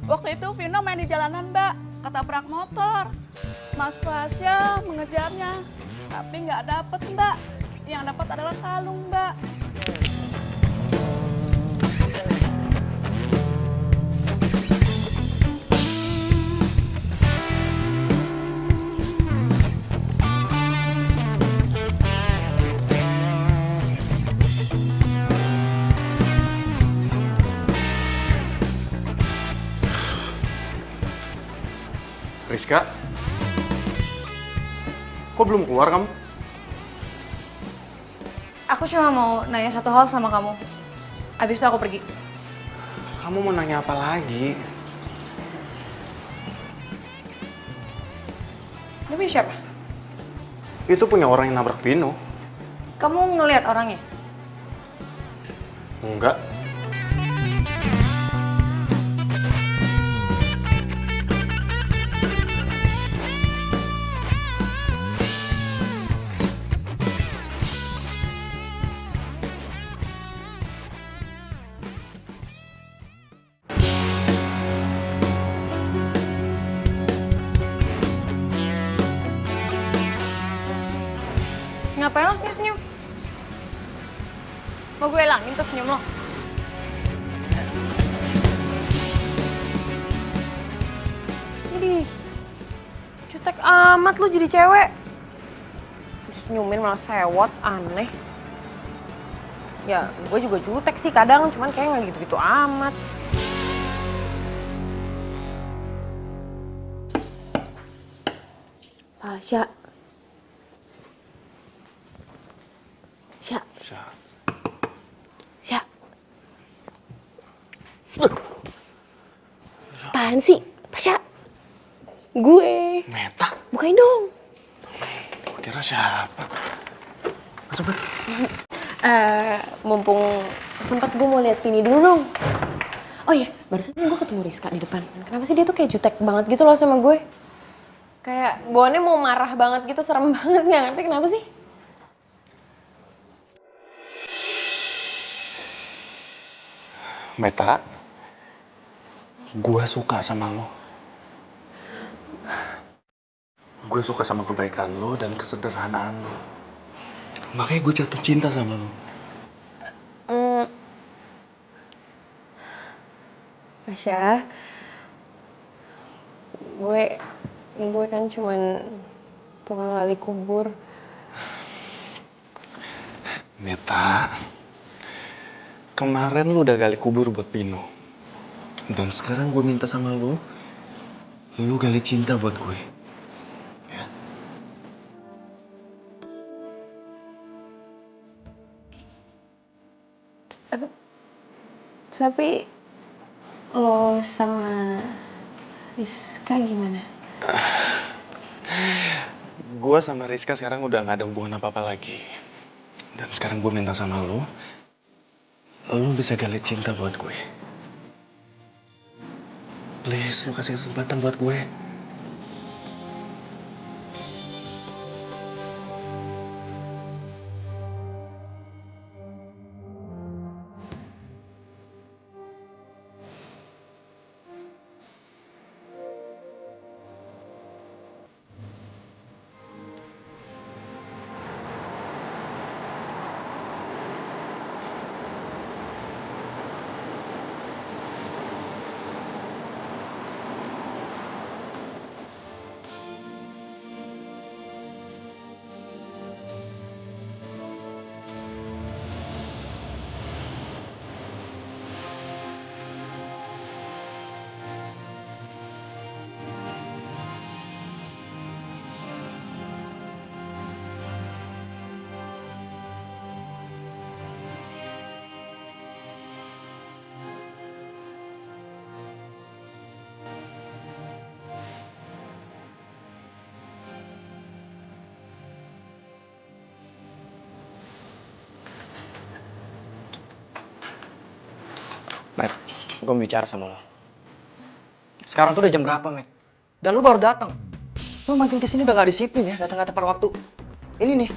J: Waktu itu Vino main di jalanan, Mbak. Ketabrak motor. Mas Fasya mengejarnya. Tapi nggak dapet, Mbak. Yang dapat adalah kalung, Mbak.
D: Rizka, kok belum keluar kamu?
H: Aku cuma mau nanya satu hal sama kamu. Abis itu aku pergi.
D: Kamu mau nanya apa lagi?
H: Tapi siapa?
D: Itu punya orang yang nabrak Pino.
H: Kamu ngelihat orangnya?
D: Enggak.
H: Ngapain lo senyum-senyum? Mau gue hilangin tuh senyum lo?
B: Idih, jutek amat lu jadi cewek. Senyumin malah sewot, aneh. Ya, gue juga jutek sih kadang, cuman kayak nggak gitu-gitu amat. Tasya. Sya. Sya. Apaan sih? Tasya. Gue.
D: Meta?
B: Bukain dong.
D: Gue kira siapa? Masuk, Bet.
B: Mumpung sempat gue mau lihat Pini dulu dong. Oh iya, barusan gue ketemu Rizka di depan. Kenapa sih dia tuh kayak jutek banget gitu loh sama gue? Kayak bawaannya mau marah banget gitu, serem banget, nggak ngerti kenapa sih?
D: Meta, gue suka sama lo. Gue suka sama kebaikan lo dan kesederhanaan lo. Makanya gue jatuh cinta sama lo.
B: Tasya, gue Gue kan cuman penggali kubur.
F: Meta, kemarin lu udah gali kubur buat Pino. Dan sekarang gue minta sama lu gali cinta buat gue. Ya.
B: Tapi lo sama Rizka gimana?
F: Gue sama Rizka sekarang udah gak ada hubungan apa-apa lagi. Dan sekarang gue minta sama lu bisa gali cinta buat gue. Please, lu kasih kesempatan buat gue.
E: Matt, gue mau bicara sama lo. Sekarang tuh udah jam berapa, Matt? Dan lu baru datang. Lu makin kesini udah gak disiplin ya, datang gak tepat waktu. Ini nih,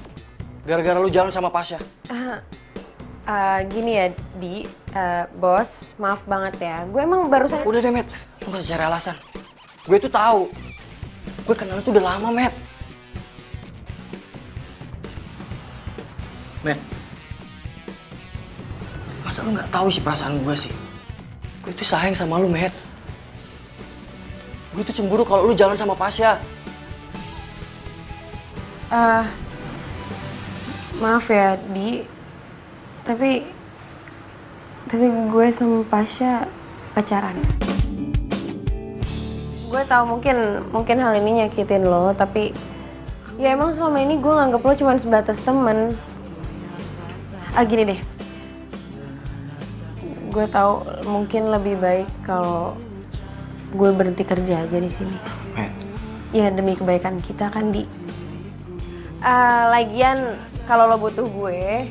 E: gara-gara lu jalan sama Pasha.
B: Gini ya, Di, bos, maaf banget ya. Gue emang barusan...
E: Udah deh, Matt. Lu gak usah cari alasan. Gue tuh tahu. Gue kenal tuh udah lama, Matt. Matt, masa lu gak tahu sih perasaan gue sih? Gue tuh sayang sama lu, Matt. Gue tuh cemburu kalau lu jalan sama Pasha.
B: Maaf ya, Di. Tapi gue sama Pasha pacaran. Gue tahu mungkin hal ini nyakitin lo, tapi ya emang selama ini gue nganggep lo cuma sebatas temen. Gini deh. Gue tahu mungkin lebih baik kalau gue berhenti kerja aja di sini. Ya demi kebaikan kita kan, Di. Lagian kalau lo butuh gue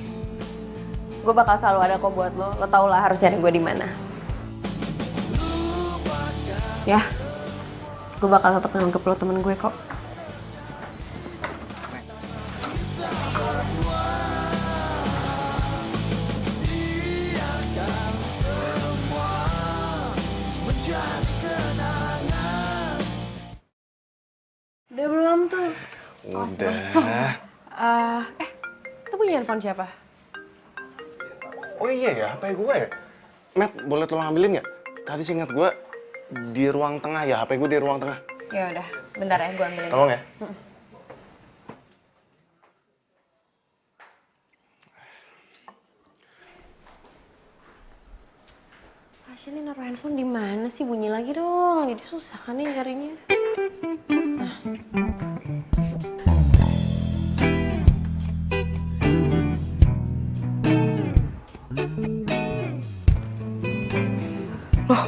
B: bakal selalu ada kok buat lo. Lo tau lah harus cari gue di mana. Ya, gue bakal tetap nganggep lo temen gue kok. Udah belum tuh?
F: Udah.
B: Itu punya handphone siapa?
F: Oh iya ya, HP gue ya? Matt, boleh tolong ambilin nggak? Tadi sih ingat gue di ruang tengah ya, HP gue di ruang tengah.
B: Ya udah, bentar ya gue ambilin.
F: Tolong ya.
B: Pasha ini naruh handphone di mana sih? Bunyi lagi dong. Jadi susah kan nih nyarinya. Loh.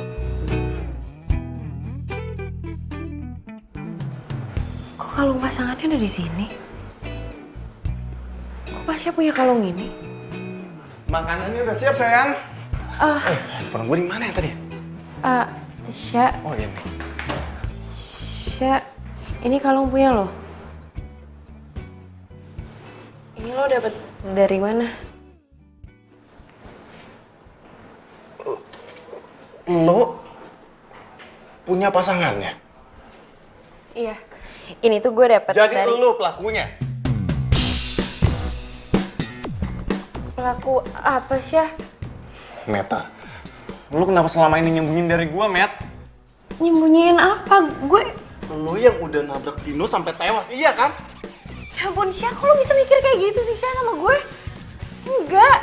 B: Kok kalung pasangannya ada di sini? Kok Pasha punya kalung ini?
F: Makanannya udah siap, sayang. Handphone gue di mana ya tadi?
B: Sya.
F: Oh iya nih.
B: Sya, ini kalung punya lo. Ini lo dapet dari mana?
F: Lo punya pasangannya?
B: Iya. Ini tuh gue dapet
F: Jadi
B: dari...
F: lo pelakunya?
B: Pelaku apa, Syah?
F: Meta, lo kenapa selama ini nyembunyiin dari gue, Met?
B: Nyembunyiin apa?
D: Lo yang udah nabrak Pino sampai tewas, iya kan?
B: Ya ampun, Syah, kok lo bisa mikir kayak gitu sih, Syah, sama gue? Enggak.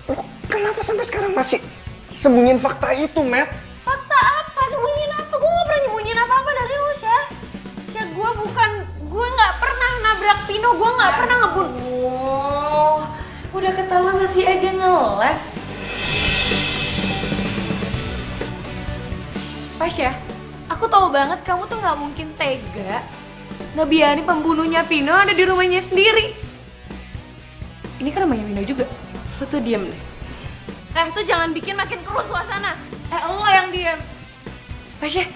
D: Lo kenapa sampai sekarang masih sembunyiin fakta itu, Matt?
B: Fakta apa? Sembunyiin apa? Gue gak pernah nyembunyiin apa-apa dari lo, Syah. Syah, gue gak pernah nabrak Pino, gue gak pernah ngebunuh.
H: Oh, udah ketahuan masih aja ngeles. Pasya, aku tahu banget kamu tuh nggak mungkin tega ngebiarin pembunuhnya Pino ada di rumahnya sendiri. Ini kan rumahnya Pino juga.
B: Lo tuh diem deh. Tuh jangan bikin makin keruh suasana.
H: Lo yang diem. Pasya,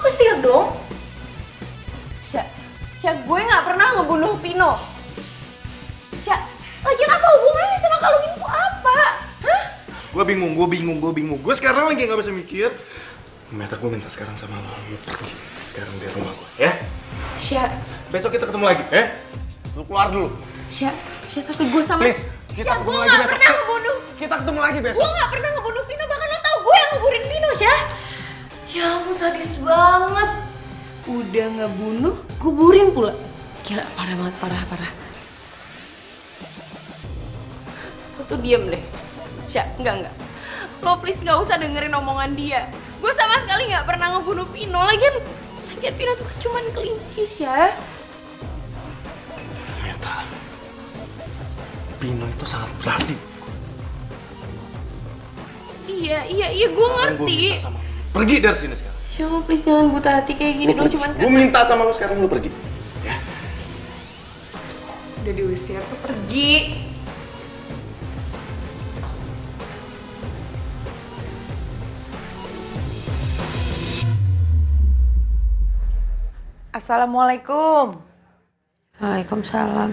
H: usir dong.
B: Syah, gue gak pernah ngebunuh Pino. Syah, lagian apa hubungannya sama kalung ini tuh apa? Hah?
D: Gue bingung. Gue sekarang lagi gak bisa mikir. Meta, gue minta sekarang sama lo pergi sekarang dari rumah gue, ya?
B: Syah,
D: Besok kita ketemu lagi, ya? Lo keluar dulu.
B: Syah, tapi gue sama...
D: Please, kita
B: Syah, gue
D: ketemu lagi
B: gak
D: besok.
B: pernah ngebunuh.
D: Kita ketemu lagi besok.
B: Gue gak pernah ngebunuh Pino, bahkan lo tau gue yang ngebunuhin Pino, Syah.
H: Ya ampun, sadis banget. Udah ngebunuh, kuburin pula. Gila, parah banget, parah.
B: Lo tuh diem deh. Syah, enggak. Lo please gak usah dengerin omongan dia. Gue sama sekali gak pernah ngebunuh Pino. Lagian Pino tuh kan cuman kelinci, Syah.
D: Meta, Pino itu sangat berarti.
B: Iya, gue ngerti.
D: Pergi dari sini sekarang.
B: Syah, lo please jangan buta hati kayak gini dong, cuman
D: Gue minta sama lo sekarang, lo pergi. Ya?
H: Udah diusir tuh pergi.
I: Assalamualaikum.
B: Waalaikumsalam.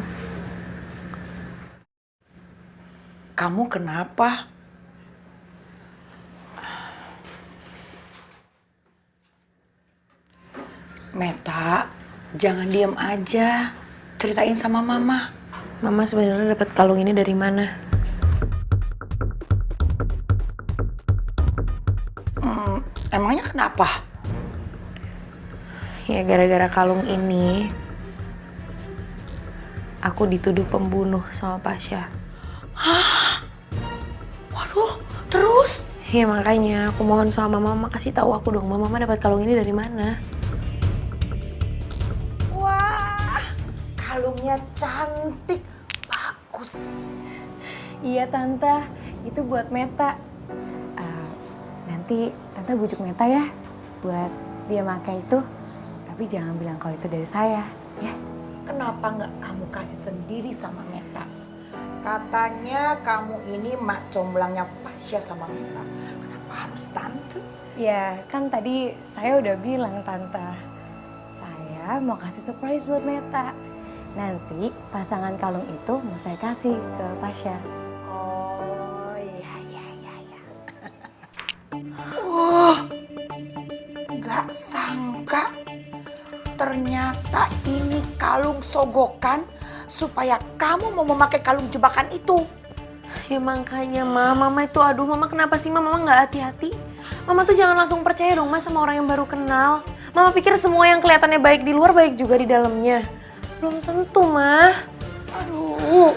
I: Kamu kenapa? Meta, jangan diem aja. Ceritain sama mama.
A: Mama sebenarnya dapat kalung ini dari mana?
I: Emangnya kenapa?
A: Ya gara-gara kalung ini aku dituduh pembunuh sama Pasha.
I: Waduh, terus?
A: Ya makanya aku mohon sama mama kasih tahu aku dong, mama dapat kalung ini dari mana?
I: Wah, kalungnya cantik, bagus.
H: Iya tante, itu buat Meta. Nanti tante bujuk Meta ya, buat dia pakai itu. Tapi jangan bilang kalau itu dari saya, ya.
I: Kenapa nggak kamu kasih sendiri sama Meta? Katanya kamu ini mak comblangnya Pasya sama Meta. Kenapa harus tante?
H: Ya, kan tadi saya udah bilang tante. Saya mau kasih surprise buat Meta. Nanti pasangan kalung itu mau saya kasih ke Pasya.
I: Oh iya. Wah, nggak sangka ternyata ini kalung sogokan supaya kamu mau memakai kalung jebakan itu.
A: Ya makanya mama itu aduh mama kenapa sih mama nggak hati-hati? Mama tuh jangan langsung percaya dong mas sama orang yang baru kenal. Mama pikir semua yang kelihatannya baik di luar baik juga di dalamnya. Belum tentu mah.
I: Aduh,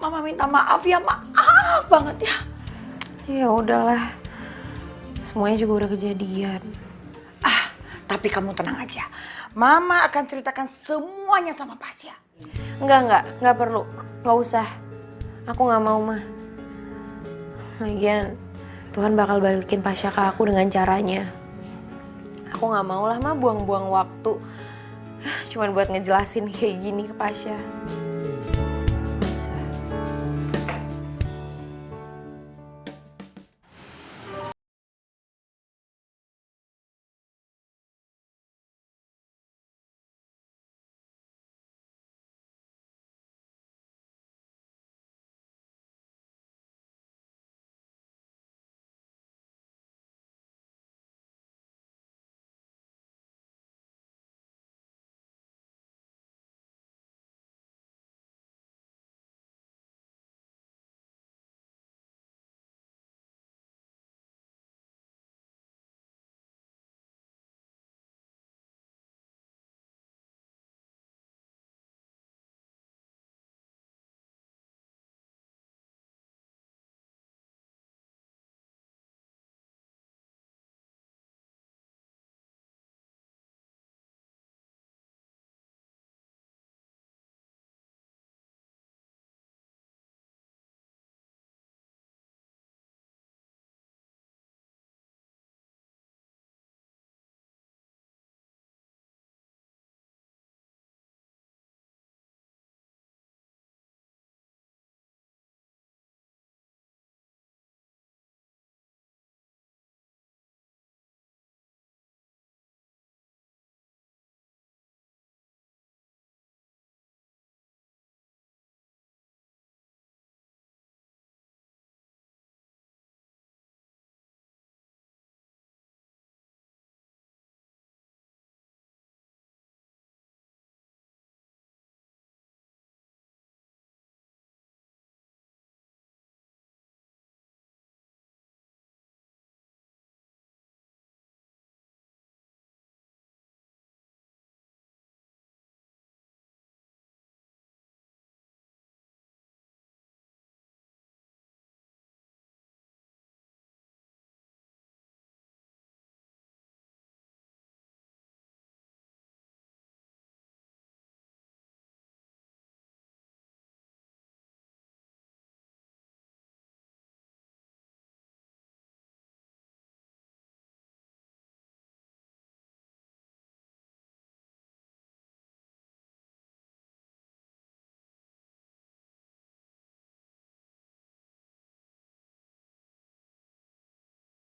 I: mama minta maaf ya, maaf banget ya.
A: Ya udahlah, semuanya juga udah kejadian.
I: Tapi kamu tenang aja, mama akan ceritakan semuanya sama Pasya.
A: Enggak perlu, nggak usah. Aku nggak mau mah. Lagian Tuhan bakal balikin Pasya ke aku dengan caranya. Aku nggak mau lah mah buang-buang waktu. Cuman buat ngejelasin kayak gini ke Pasya.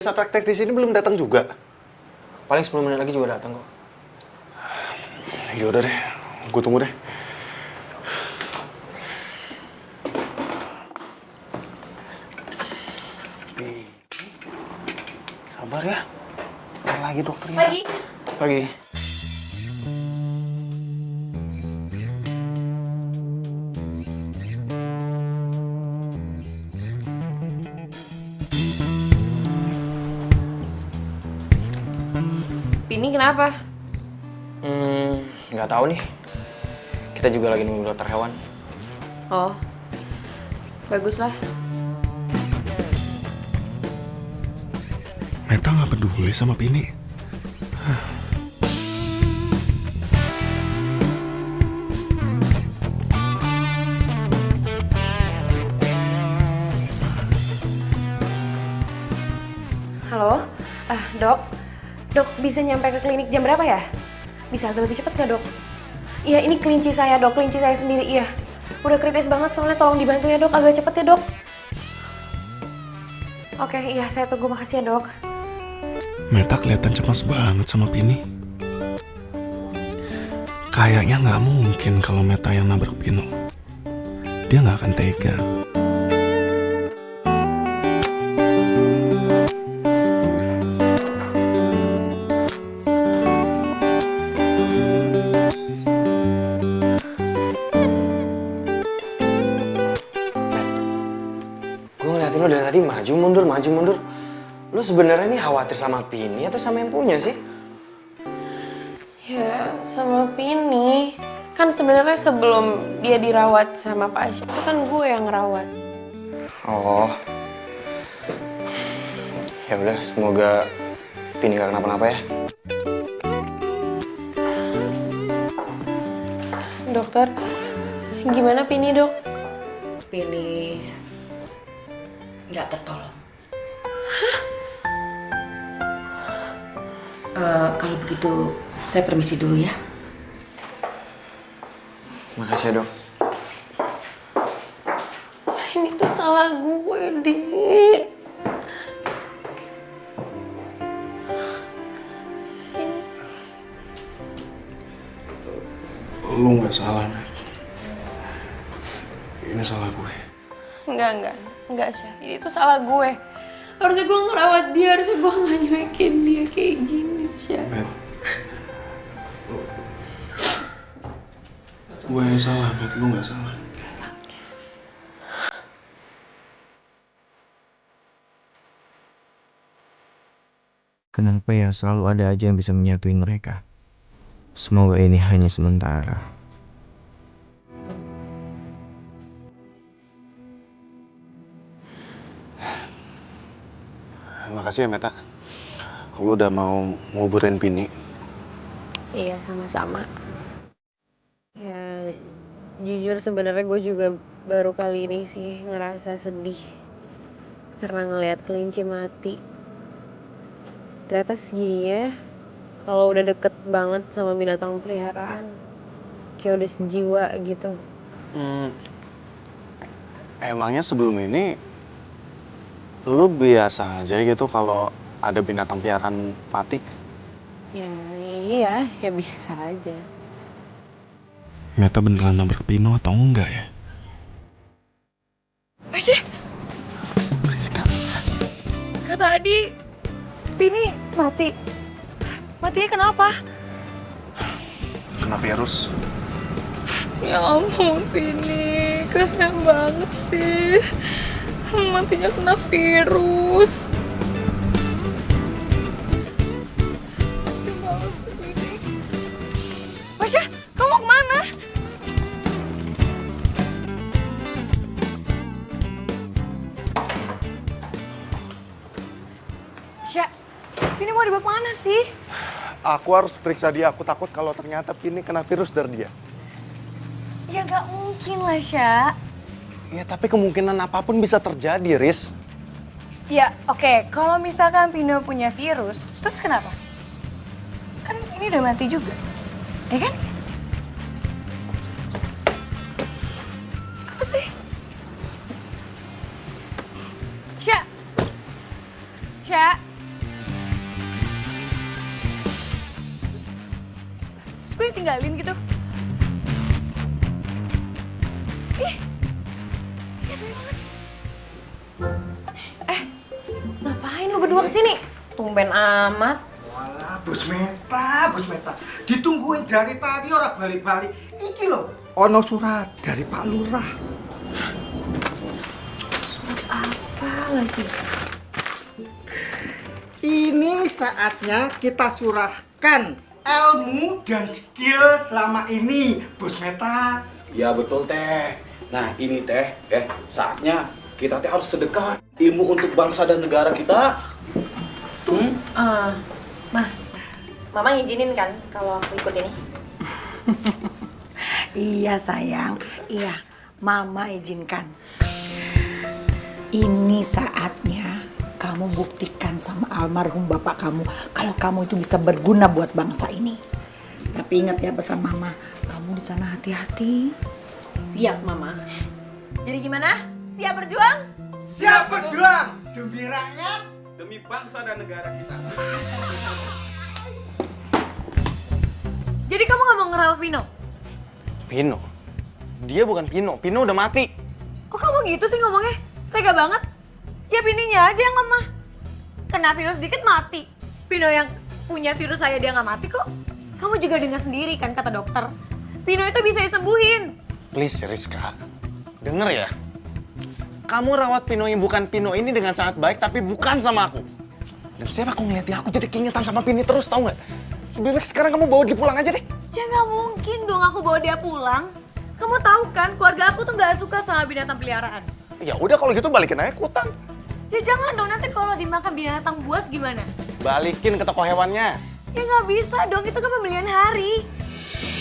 F: Bisa praktek di sini belum datang juga.
E: Paling 10 menit lagi juga datang kok.
F: Ya udah deh, gue tunggu deh. Sabar ya. Ntar lagi dokternya.
B: Pagi.
E: Pagi.
B: Pini kenapa?
E: Nggak tahu nih. Kita juga lagi nunggu dokter hewan.
B: Oh, baguslah.
F: Meta nggak peduli sama Pini.
B: Halo, dok. Dok, bisa nyampe ke klinik jam berapa ya? Bisa agak lebih cepat nggak, dok? Iya, ini kelinci saya, dok. Kelinci saya sendiri, iya. Udah kritis banget, soalnya tolong dibantu ya, dok. Agak cepet ya, dok. Oke, iya, saya tunggu. Makasih ya, dok.
F: Meta kelihatan cemas banget sama Pini. Kayaknya nggak mungkin kalau Meta yang nabrak Pino. Dia nggak akan tega.
E: Gue ngeliatin lo dari tadi maju mundur. Lo sebenarnya nih khawatir sama Pini atau sama yang punya sih?
B: Ya, sama Pini. Kan sebenarnya sebelum dia dirawat sama Pak Asyik, itu kan gue yang ngerawat.
E: Oh. Ya udah, semoga Pini gak kenapa-napa ya.
B: Dokter, gimana Pini, dok?
I: Pini nggak tertolong. Kalau begitu saya permisi dulu ya.
E: Makasih ya dok.
B: Ini tuh salah gue, Di.
F: Lu nggak salah, Matt. Ini salah gue.
B: Enggak, Syah. Ini tuh salah gue. Harusnya gue ngerawat dia, harusnya gue gak nyuekin dia kayak gini, Syah.
F: Matt. Gue yang salah, Matt. Lu nggak salah.
E: Kenapa ya selalu ada aja yang bisa menyatuin mereka? Semoga ini hanya sementara.
F: Makasih ya, Meta. Lu udah mau nguburin Pini.
B: Iya, sama-sama. Ya, jujur sebenarnya gue juga baru kali ini sih ngerasa sedih. Karena ngelihat kelinci mati. Ternyata segininya, kalau udah deket banget sama binatang peliharaan, kayak udah sejiwa gitu.
F: Emangnya sebelum ini lu biasa aja gitu kalau ada binatang piaraan mati?
B: Ya iya, ya biasa aja.
F: Meta beneran nabrak Pino atau enggak ya?
H: Asyik,
F: Rizka.
H: kata Adi, Pini mati. Matinya kenapa?
F: Kena virus.
H: Ya ampun, Pini. Kasian banget sih. Matinya kena virus. Kasian banget sih, Pini. Pasha, kamu mau kemana? Sya, Pini mau dibawa kemana sih?
F: Aku harus periksa dia. Aku takut kalau ternyata Pini kena virus dari dia.
H: Ya gak mungkin lah, Sya.
F: Ya tapi kemungkinan apapun bisa terjadi, Riz.
H: Ya oke, kalau misalkan Pino punya virus, terus kenapa? Kan ini udah mati juga, ya kan? Apa sih? Sya, Terus gue ditinggalin gitu. Ih, gede banget.
B: Ngapain lu berdua kesini? Tumben amat.
C: Walah, Bos Meta. Ditungguin dari tadi orang balik-balik. Iki loh, ono surat dari Pak Lurah.
B: Apa lagi?
C: Ini saatnya kita surahkan ilmu dan skill selama ini, Bos Meta.
K: Ya betul teh. Nah ini teh, saatnya kita teh harus sedekah ilmu untuk bangsa dan negara kita.
B: Mama ngizinin kan kalau aku ikut ini?
I: Iya sayang, iya, Mama izinkan. Ini saatnya kamu buktikan sama almarhum bapak kamu kalau kamu itu bisa berguna buat bangsa ini. Tapi ingat ya pesan Mama, kamu di sana hati-hati.
B: Siap, Mama. Jadi gimana? Siap berjuang?
C: Siap berjuang demi rakyat,
K: Demi bangsa dan negara kita.
H: Jadi kamu gak mau ngerawat Pino?
E: Pino? Dia bukan Pino. Pino udah mati.
H: Kok kamu gitu sih ngomongnya? Tega banget. Ya Pininya aja yang lemah. Kena virus dikit mati. Pino yang punya virus saya dia gak mati kok. Kamu juga dengar sendiri kan kata dokter. Pino itu bisa disembuhin.
F: Please Rizka, denger ya. Kamu rawat Pino yang bukan Pino ini dengan sangat baik, tapi bukan sama aku. Dan setiap aku ngeliat dia, aku jadi keingetan sama Pini terus, tau gak? Lebih baik sekarang kamu bawa dia pulang aja deh.
H: Ya gak mungkin dong aku bawa dia pulang. Kamu tahu kan keluarga aku tuh gak suka sama binatang peliharaan.
F: Ya udah kalau gitu balikin aja ke hutan.
H: Ya jangan dong, nanti kalau dimakan binatang buas gimana?
F: Balikin ke toko hewannya.
H: Ya gak bisa dong, itu kan pembelian hari.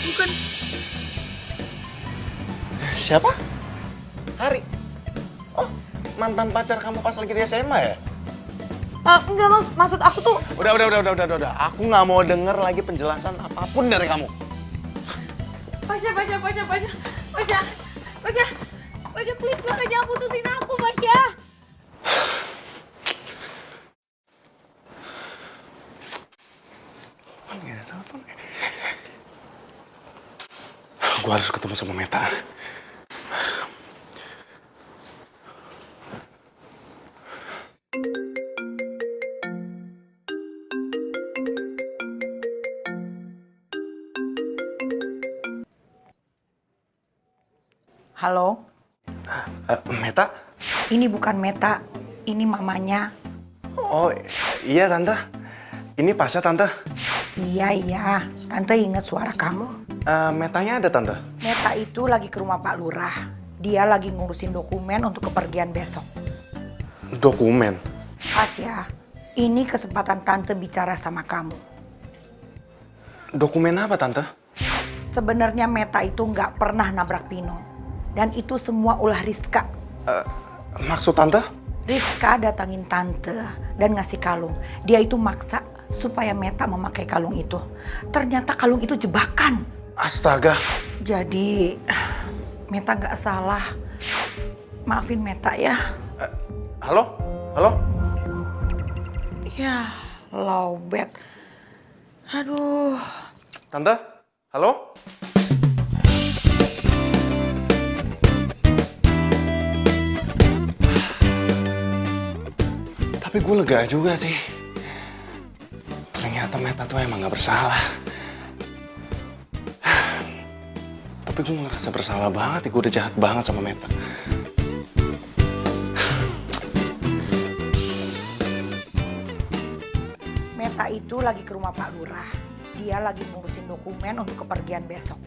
H: Bukan...
F: Siapa? Hari. Oh, mantan pacar kamu pas lagi di SMA ya?
H: Enggak, maksud aku tuh...
F: Udah. Aku nggak mau denger lagi penjelasan apapun dari kamu.
H: Pasha, please Pasha, jangan putusin aku, Pasha.
F: Gue harus ketemu sama Meta.
I: Halo,
F: Meta?
I: ini bukan Meta, ini mamanya.
F: Oh iya Tante. Ini Pasha Tante.
I: Iya, Tante ingat suara kamu.
F: Metanya ada Tante.
I: Meta itu lagi ke rumah Pak Lurah. Dia lagi ngurusin dokumen untuk kepergian besok.
F: Dokumen?
I: Pasha, ini kesempatan Tante bicara sama kamu.
F: Dokumen apa Tante?
I: Sebenarnya Meta itu nggak pernah nabrak Pino. Dan itu semua ulah Rizka.
F: Maksud Tante?
I: Rizka datangin Tante dan ngasih kalung. Dia itu maksa supaya Meta memakai kalung itu. Ternyata kalung itu jebakan.
F: Astaga.
I: Jadi Meta nggak salah. Maafin Meta ya.
F: Halo?
I: Ya, lowbat. Aduh.
F: Tante? Halo? Tapi gue lega juga sih. Ternyata Meta tuh emang gak bersalah. Tapi gue ngerasa bersalah banget ya, gue udah jahat banget sama Meta.
I: Meta itu lagi ke rumah Pak Lurah. Dia lagi ngurusin dokumen untuk kepergian besok.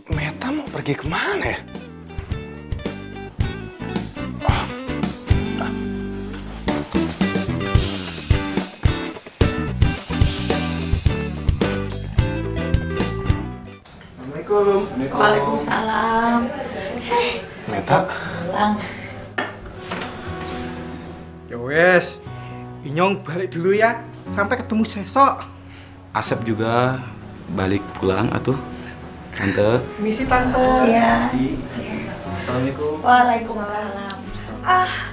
F: Meta mau pergi kemana ya?
I: Waalaikumsalam.
F: Meta?
I: Pulang.
C: Ya wes, Inyong balik dulu ya. Sampai ketemu besok.
K: Asep juga balik pulang atuh. Tante.
C: Misi Tante.
I: Ya.
K: Assalamualaikum.
I: Waalaikumsalam.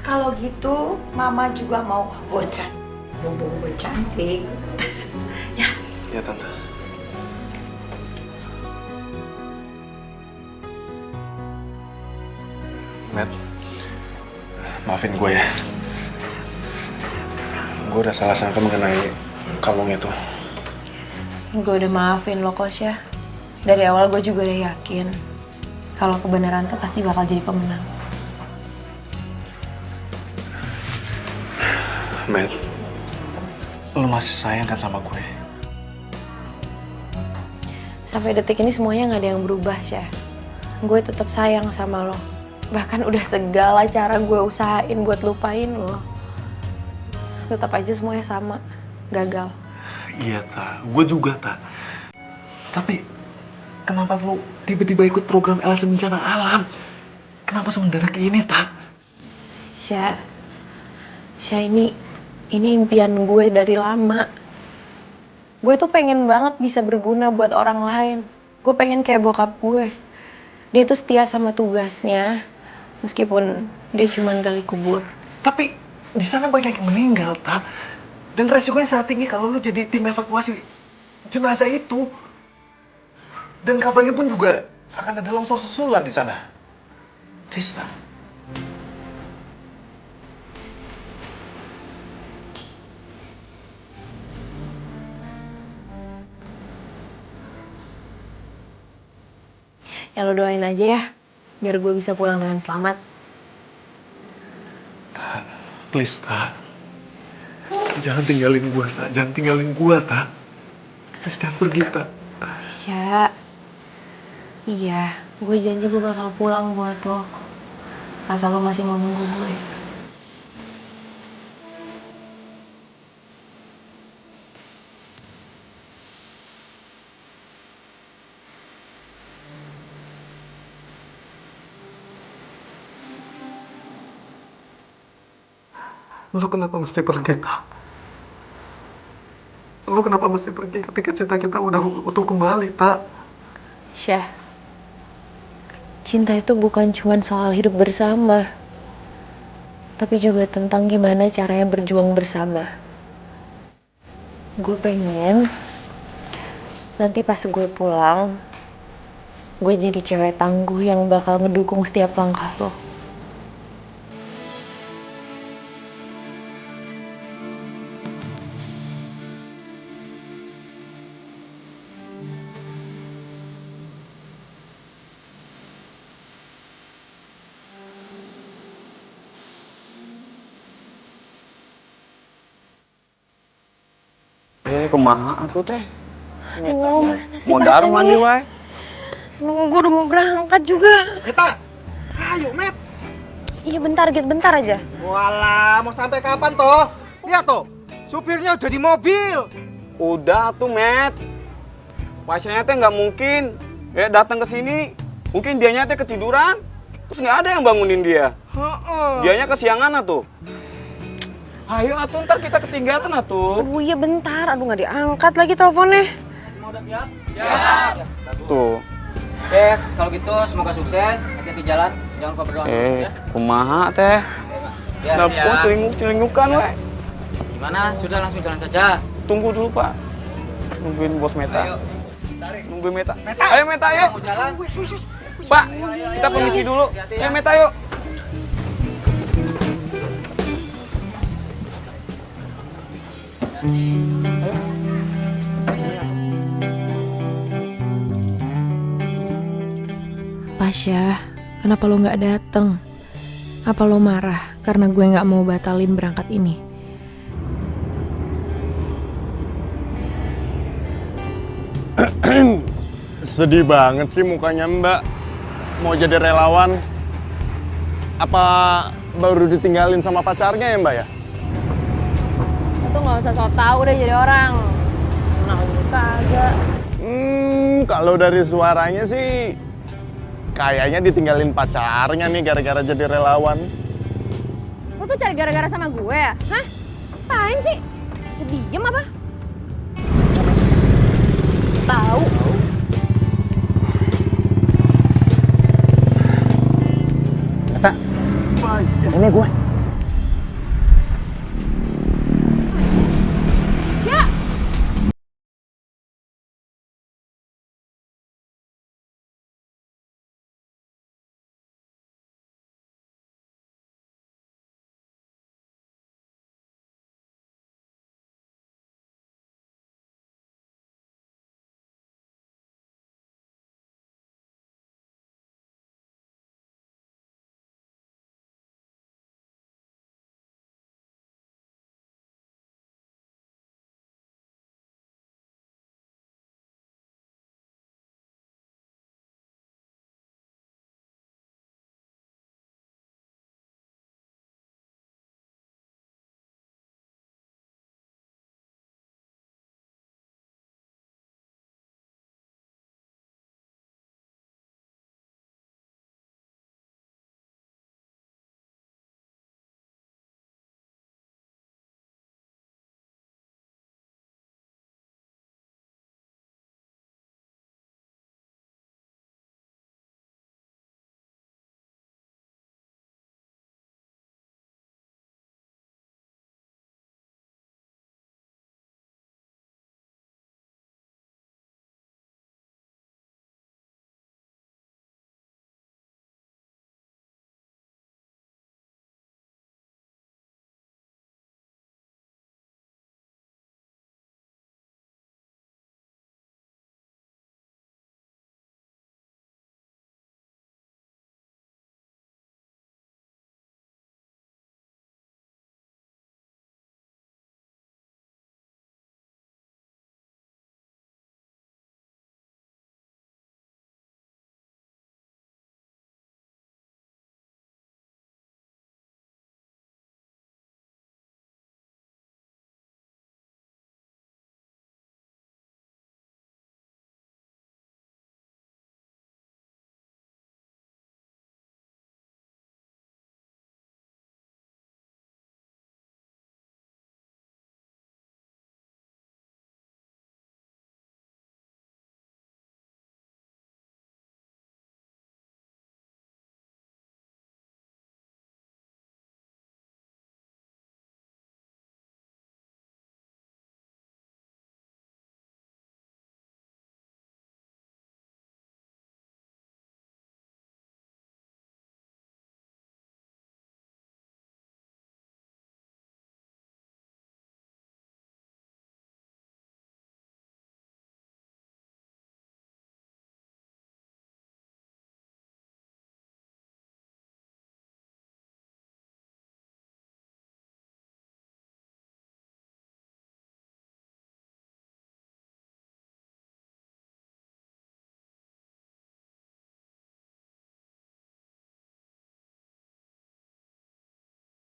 I: Kalau gitu Mama juga mau bocan. Bobo cantik. Ya,
F: Iya, Tante. Matt, maafin gue ya. Gue udah salah sangka mengenai kalung itu.
B: Gue udah maafin lo, Kosya. Dari awal gue juga udah yakin kalau kebenaran tuh pasti bakal jadi pemenang.
F: Matt, lo masih sayang kan sama gue?
B: Sampai detik ini semuanya nggak ada yang berubah, Syah. Gue tetap sayang sama lo. Bahkan udah segala cara gue usahain buat lupain lo. Tetap aja semuanya sama, gagal.
F: Iya, Ta. Gue juga, Ta. Tapi, kenapa lo tiba-tiba ikut program LSM Bencana Alam? Kenapa semendadak ini, Ta?
B: Syah, ini impian gue dari lama. Gue tuh pengen banget bisa berguna buat orang lain. Gue pengen kayak bokap gue. Dia tuh setia sama tugasnya, meskipun dia cuma gali kubur.
F: Tapi, di sana banyak yang meninggal, Ta. Dan resikonya sangat tinggi kalau lu jadi tim evakuasi jenazah itu. Dan kabarnya pun juga akan ada longsor susulan di sana. Rista.
B: Ya lo doain aja ya, biar gue bisa pulang dengan selamat.
F: Ta, please, Ta. Jangan tinggalin gua, Ta. Jangan tinggalin gua, Ta. Please, jangan pergi, Ta.
B: Ya, iya, gue janji gue bakal pulang buat lo. Asal lo masih mau nunggu gue.
F: Lu kenapa mesti pergi, Ta? Lu kenapa mesti pergi ketika cinta kita udah utuh kembali, Ta?
B: Syah, cinta itu bukan cuma soal hidup bersama, tapi juga tentang gimana caranya berjuang bersama. Gue pengen nanti pas gue pulang, gue jadi cewek tangguh yang bakal ngedukung setiap langkah lo.
K: Kumaha aku teh?
B: Modar mandi wae. Nunggu udah mau berangkat juga.
C: Meta, ayo Met.
B: Iya bentar, Git, bentar aja.
C: Walah, mau sampai kapan toh? Lihat toh, supirnya udah di mobil.
K: Udah tuh, Met. Pasiennya teh nggak mungkin datang ke sini. Mungkin dianya teh ketiduran, terus nggak ada yang bangunin dia. Dianya kesiangan atuh. Ayo atuh, ntar kita ketinggalan atuh.
B: Oh iya bentar, aduh nggak diangkat lagi teleponnya.
L: Semua udah siap? Siap.
K: Tuh.
L: Oke, kalau gitu semoga sukses. Hati-hati jalan, jangan lupa berdoa. Ya.
K: Kumaha teh?
L: Ya,
K: Dapur celinguk-celingukan we.
L: Gimana? Sudah langsung jalan saja.
K: Tunggu dulu, Pak. Nungguin bos Meta.
L: Ayo.
K: Nungguin Meta. Ayo Meta, ayo.
L: Mau jalan?
K: Pak, kita permisi dulu. Ayo Meta, yuk.
A: Pasya, kenapa lo nggak dateng? Apa lo marah karena gue nggak mau batalin berangkat ini?
F: Sedih banget sih mukanya Mbak. Mau jadi relawan. Apa baru ditinggalin sama pacarnya ya Mbak ya?
B: Lo tuh nggak usah sok tau deh jadi orang. Kenal juga kagak.
F: Kalau dari suaranya sih kayaknya ditinggalin pacarnya nih gara-gara jadi relawan.
B: Lo tuh cari gara-gara sama gue ya? Hah? Apaan sih? Jadi diem apa? Tahu.
E: Ini gue.